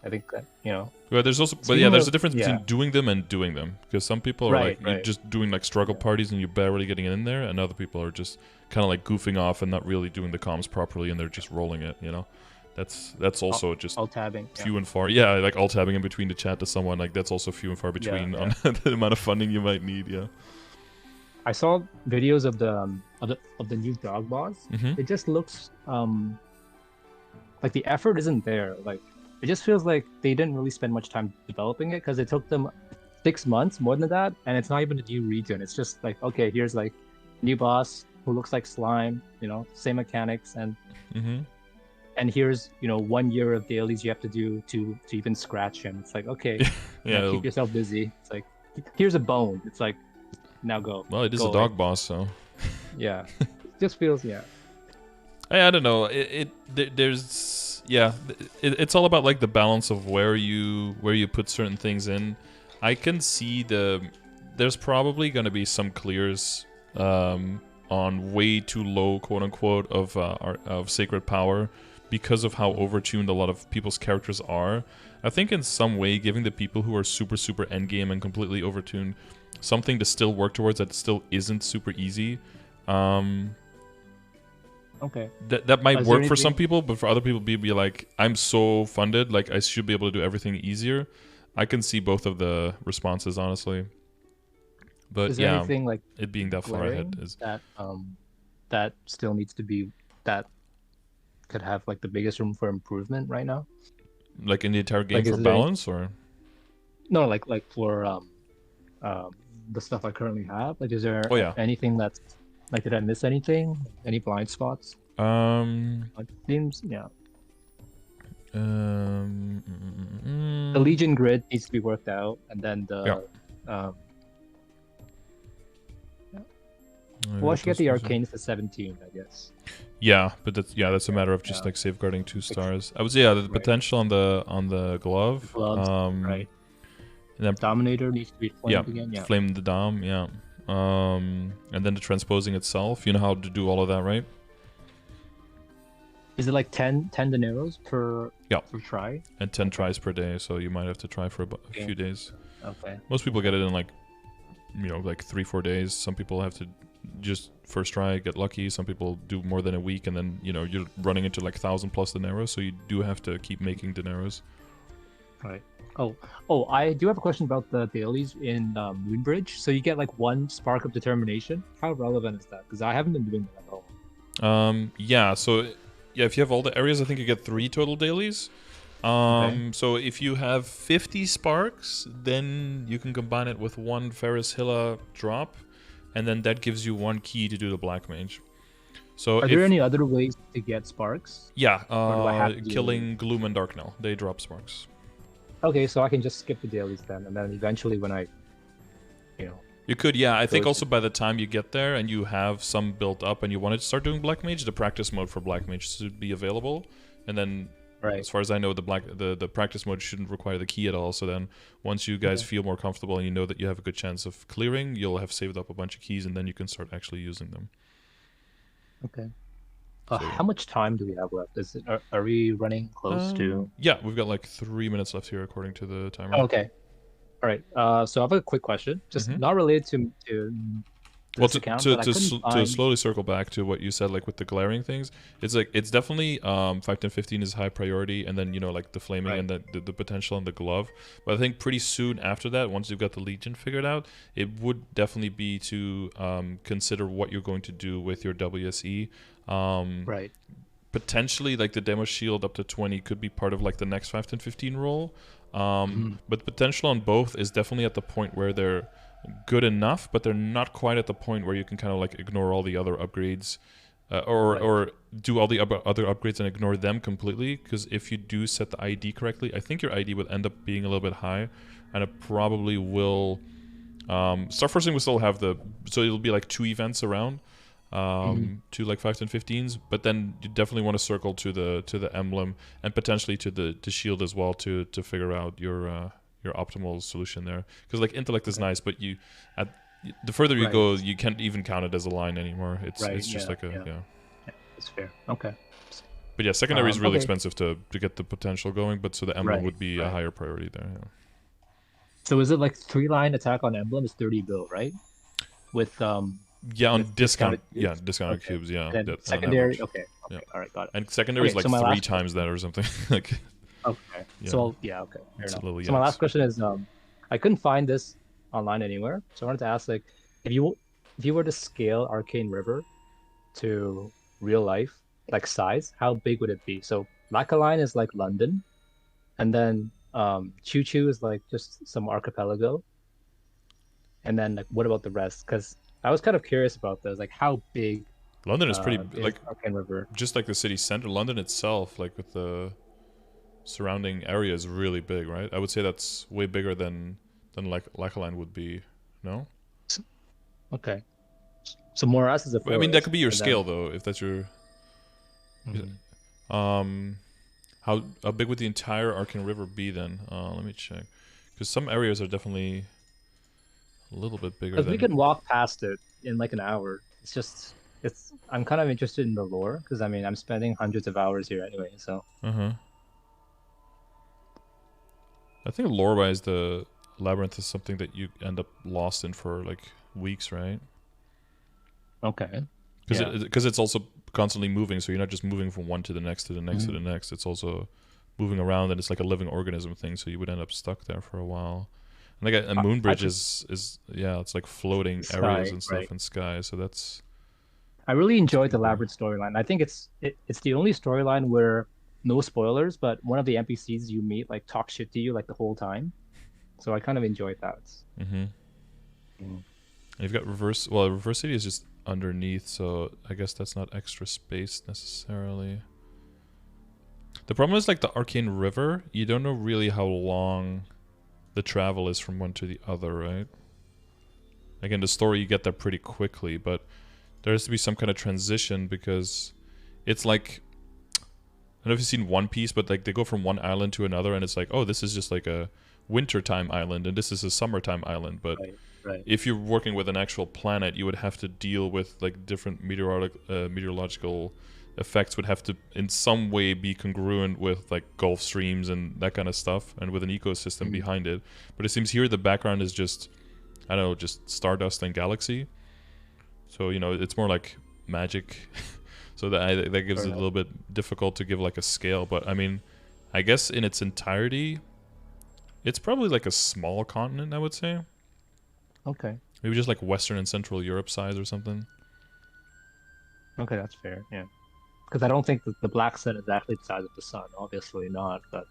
I think that, you know. Well, there's also, but yeah, there's a difference between doing them and doing them, because some people are you're just doing like struggle parties and you're barely getting in there, and other people are just kind of like goofing off and not really doing the comms properly, and they're just rolling it, you know. That's also just alt tabbing, few and far. Yeah, like alt tabbing in between to chat to someone, like that's also few and far between on the amount of funding you might need. Yeah. I saw videos of the new dog boss. It just looks like the effort isn't there. Like it just feels like they didn't really spend much time developing it, because it took them 6 months, more than that, and it's not even a new region. It's just like, okay, here's like new boss who looks like slime, you know, same mechanics, and and here's, you know, 1 year of dailies you have to do to even scratch him. It's like, okay, keep yourself busy. It's like, here's a bone. It's like, now go. Well, it is go a dog away. boss, so. Yeah, just feels I don't know. There's it's all about like the balance of where you put certain things in. I can see there's probably going to be some clears on way too low, quote unquote, of sacred power because of how overtuned a lot of people's characters are. I think in some way, giving the people who are super endgame and completely overtuned something to still work towards that still isn't super easy. Okay. That might work for some anything- people, but for other people, be like, I'm so funded, like I should be able to do everything easier. I can see both of the responses, honestly. But Is there yeah, anything like it being that far glaring ahead is that still needs to be that could have like the biggest room for improvement right now? like in the entire game Like, for is there any- balance, or No, like for the stuff I currently have. Like, is there Oh, yeah. anything that's like, did I miss anything? Any blind spots? It seems the Legion grid needs to be worked out, and then the well, I should get the arcanes to 17, I guess. Yeah, but that's a matter of just like safeguarding 2 stars. I would say the potential on the glove. Gloves, right. And then Dominator needs to be flamed again. Yeah. flame the dom. Yeah. And then the transposing itself. You know how to do all of that, right? Is it like 10 dineros per try? And 10 tries per day, so you might have to try for a few days. Okay. Most people get it in like 3-4 days. Some people have to just first try, get lucky. Some people do more than a week, and then you're running into like 1,000 plus dineros, so you do have to keep making dineros. Right. Oh, I do have a question about the dailies in Moonbridge. So you get like 1 spark of determination. How relevant is that? Because I haven't been doing that at all. So if you have all the areas, I think you get 3 total dailies. So if you have 50 sparks, then you can combine it with 1 Ferris Hilla drop, and then that gives you 1 key to do the Black Mage. So are there any other ways to get sparks? Yeah, Or do killing Gloom and Darknell. They drop sparks. Okay, so I can just skip the dailies then, and then eventually when I, You could, yeah. I think also by the time you get there and you have some built up and you want to start doing Black Mage, the practice mode for Black Mage should be available. And then, as far as I know, the practice mode shouldn't require the key at all. So then, once you guys feel more comfortable and you know that you have a good chance of clearing, you'll have saved up a bunch of keys, and then you can start actually using them. Okay. How much time do we have left? Are we running close to? Yeah, we've got like 3 minutes left here according to the timer. Oh, okay. All right. So I have a quick question, just not related to Well, this account, to slowly circle back to what you said, like with the glaring things, it's definitely 5-10-15 is high priority, and then like the flaming and the potential and the glove. But I think pretty soon after that, once you've got the Legion figured out, it would definitely be to consider what you're going to do with your WSE. Potentially, like the demo shield up to 20 could be part of like the next 5-10-15 roll. But the potential on both is definitely at the point where they're good enough, but they're not quite at the point where you can kind of like ignore all the other upgrades, or do all the other upgrades and ignore them completely. Because if you do set the ID correctly, I think your ID would end up being a little bit high, and it probably will. Star Forcing will still have so it'll be like 2 events around, to like 5-10-15s, but then you definitely want to circle to the emblem and potentially to the shield as well to figure out your optimal solution there. Because like intellect is nice, but the further you go, you can't even count it as a line anymore. It's just like That's fair. Okay. But yeah, secondary is really expensive to get the potential going, but so the emblem would be a higher priority there. Yeah. So is it like 3-line attack on emblem is 30 bill, right? With on discount, discounted cubes, secondary, okay, all right, got it. And secondary is like 3 times that or something. Like. Okay. So fair enough. So my last question is, I couldn't find this online anywhere, so I wanted to ask, like, if you were to scale Arcane River to real life, like size, how big would it be? So Lacaline is like London, and then Choo Choo is like just some archipelago, and then like what about the rest? Because I was kind of curious about this, like how big. London is pretty like Arcane River, just like the city center. London itself, like with the surrounding area, is really big, right? I would say that's way bigger than like Lacaline would be. No. Okay. So Morass is a I mean, that forest, could be your and scale though, if that's your. How big would the entire Arcane River be then? Let me check, because some areas are definitely a little bit bigger because we than. can walk past it in like an hour. It's just it's. I'm kind of interested in the lore because I mean I'm spending hundreds of hours here anyway. So I think lore-wise, the labyrinth is something that you end up lost in for like weeks, right? okay. Because it's also constantly moving, so you're not just moving from one to the next to the next to the next. It's also moving around, and it's like a living organism thing. So you would end up stuck there for a while. And like a Moonbridge is yeah, it's like floating areas and stuff in sky. So that's. I really enjoyed the Labyrinth storyline. I think it's the only storyline where no spoilers, but one of the NPCs you meet like talk shit to you like the whole time. So I kind of enjoyed that. And you've got reverse. Well, reverse city is just underneath, so I guess that's not extra space necessarily. The problem is like the Arcane River. You don't know really how long the travel is from one to the other, right? Again, the story you get there pretty quickly, but there has to be some kind of transition because it's like, I don't know if you've seen One Piece, but like they go from one island to another, and it's like, oh, this is just like a wintertime island, and this is a summertime island. But if you're working with an actual planet, you would have to deal with like different meteorological effects. Would have to in some way be congruent with like Gulf streams and that kind of stuff, and with an ecosystem behind it. But it seems here the background is just, I don't know, just stardust and galaxy. So, you know, it's more like magic. So that gives it a little bit difficult to give like a scale. But I mean, I guess in its entirety, it's probably like a small continent, I would say. Okay. Maybe just like Western and Central Europe size or something. Okay, that's fair. Yeah. Because I don't think that the black sun is actually the size of the sun. Obviously not, but.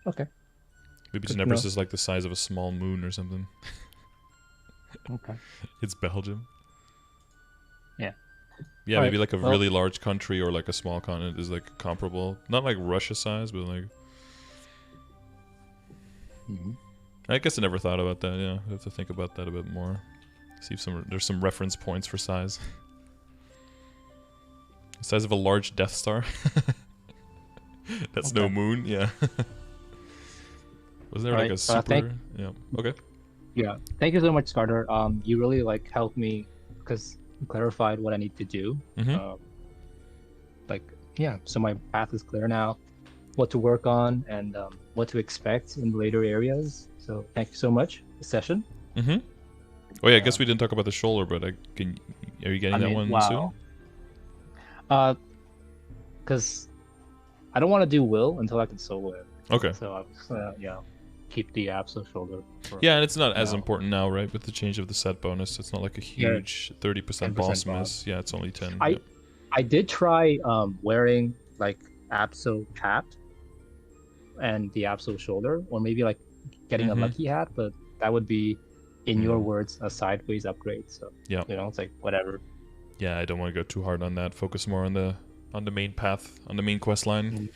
Okay. Maybe Tenebris is like the size of a small moon or something. Okay. It's Belgium. Yeah. Yeah, all maybe right. like a really large country or like a small continent is like comparable. Not like Russia size, but like. I guess I never thought about that. Yeah, I have to think about that a bit more. See if there's some reference points for size. The size of a large Death Star. That's no moon. Yeah. Wasn't there like a super? Yeah. Okay. Yeah. Thank you so much, Scardor. You really like helped me because you clarified what I need to do. So my path is clear now. What to work on and what to expect in later areas. So thank you so much. The session. Oh yeah, I guess we didn't talk about the shoulder, but are you getting that one soon? Because I don't want to do Will until I can solo it. Okay. So I was keep the Absol shoulder. Yeah, and it's not as important now, right? With the change of the set bonus, it's not like a huge 30% boss miss. Yeah, it's only 10. I did try wearing like Absol hat and the Absol shoulder, or maybe like getting a lucky hat, but that would be, in your words, a sideways upgrade. So yeah, you know, it's like whatever. Yeah, I don't want to go too hard on that. Focus more on the main path, on the main quest line.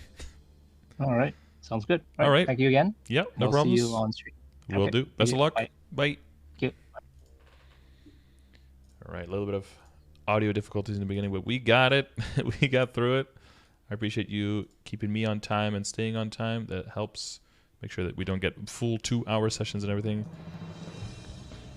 All right, sounds good. All right. Thank you again. Yeah, no problems. See you on stream. Will do. Best of luck. Bye. Thank you. All right, a little bit of audio difficulties in the beginning, but we got it. We got through it. I appreciate you keeping me on time and staying on time. That helps make sure that we don't get full 2-hour sessions and everything.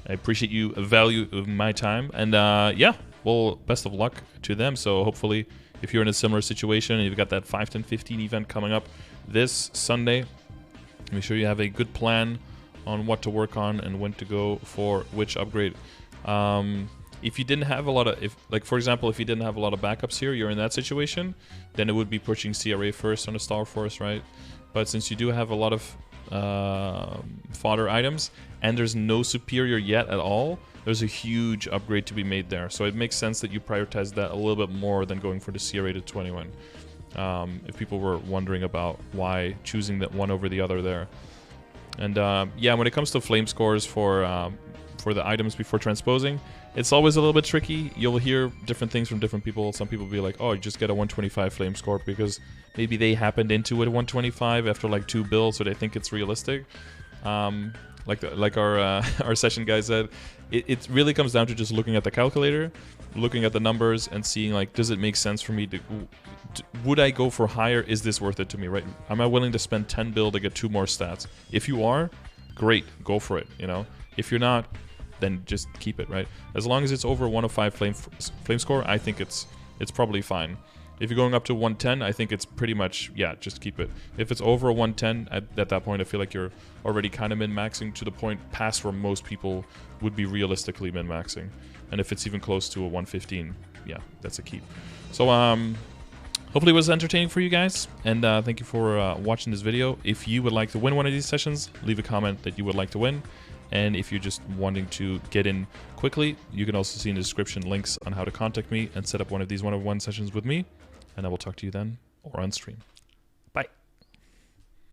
I appreciate you value of my time. And yeah, well, best of luck to them. So hopefully, if you're in a similar situation and you've got that 5, 10, 15 event coming up this Sunday, make sure you have a good plan on what to work on and when to go for which upgrade. If you didn't have a lot of, for example, if you didn't have a lot of backups here, you're in that situation, then it would be pushing CRA first on the Star Force, right? But since you do have a lot of fodder items and there's no superior yet at all, there's a huge upgrade to be made there. So it makes sense that you prioritize that a little bit more than going for the CRA to 21. If people were wondering about why choosing that one over the other there. And yeah, when it comes to flame scores for the items before transposing, it's always a little bit tricky. You'll hear different things from different people. Some people be like, oh, you just get a 125 flame score because maybe they happened into it 125 after like 2 builds, so they think it's realistic. Like our our session guy said, it really comes down to just looking at the calculator, looking at the numbers, and seeing like, does it make sense for me to, would I go for higher? Is this worth it to me, right? Am I willing to spend 10 bill to get 2 more stats? If you are, great, go for it, you know? If you're not, then just keep it, right? As long as it's over 105 flame score, I think it's probably fine. If you're going up to 110, I think it's pretty much, yeah, just keep it. If it's over a 110, at that point, I feel like you're already kind of min-maxing to the point past where most people would be realistically min-maxing. And if it's even close to a 115, yeah, that's a keep. So, hopefully it was entertaining for you guys, and thank you for watching this video. If you would like to win one of these sessions, leave a comment that you would like to win. And if you're just wanting to get in quickly, you can also see in the description links on how to contact me and set up one of these one-on-one sessions with me. And I will talk to you then or on stream.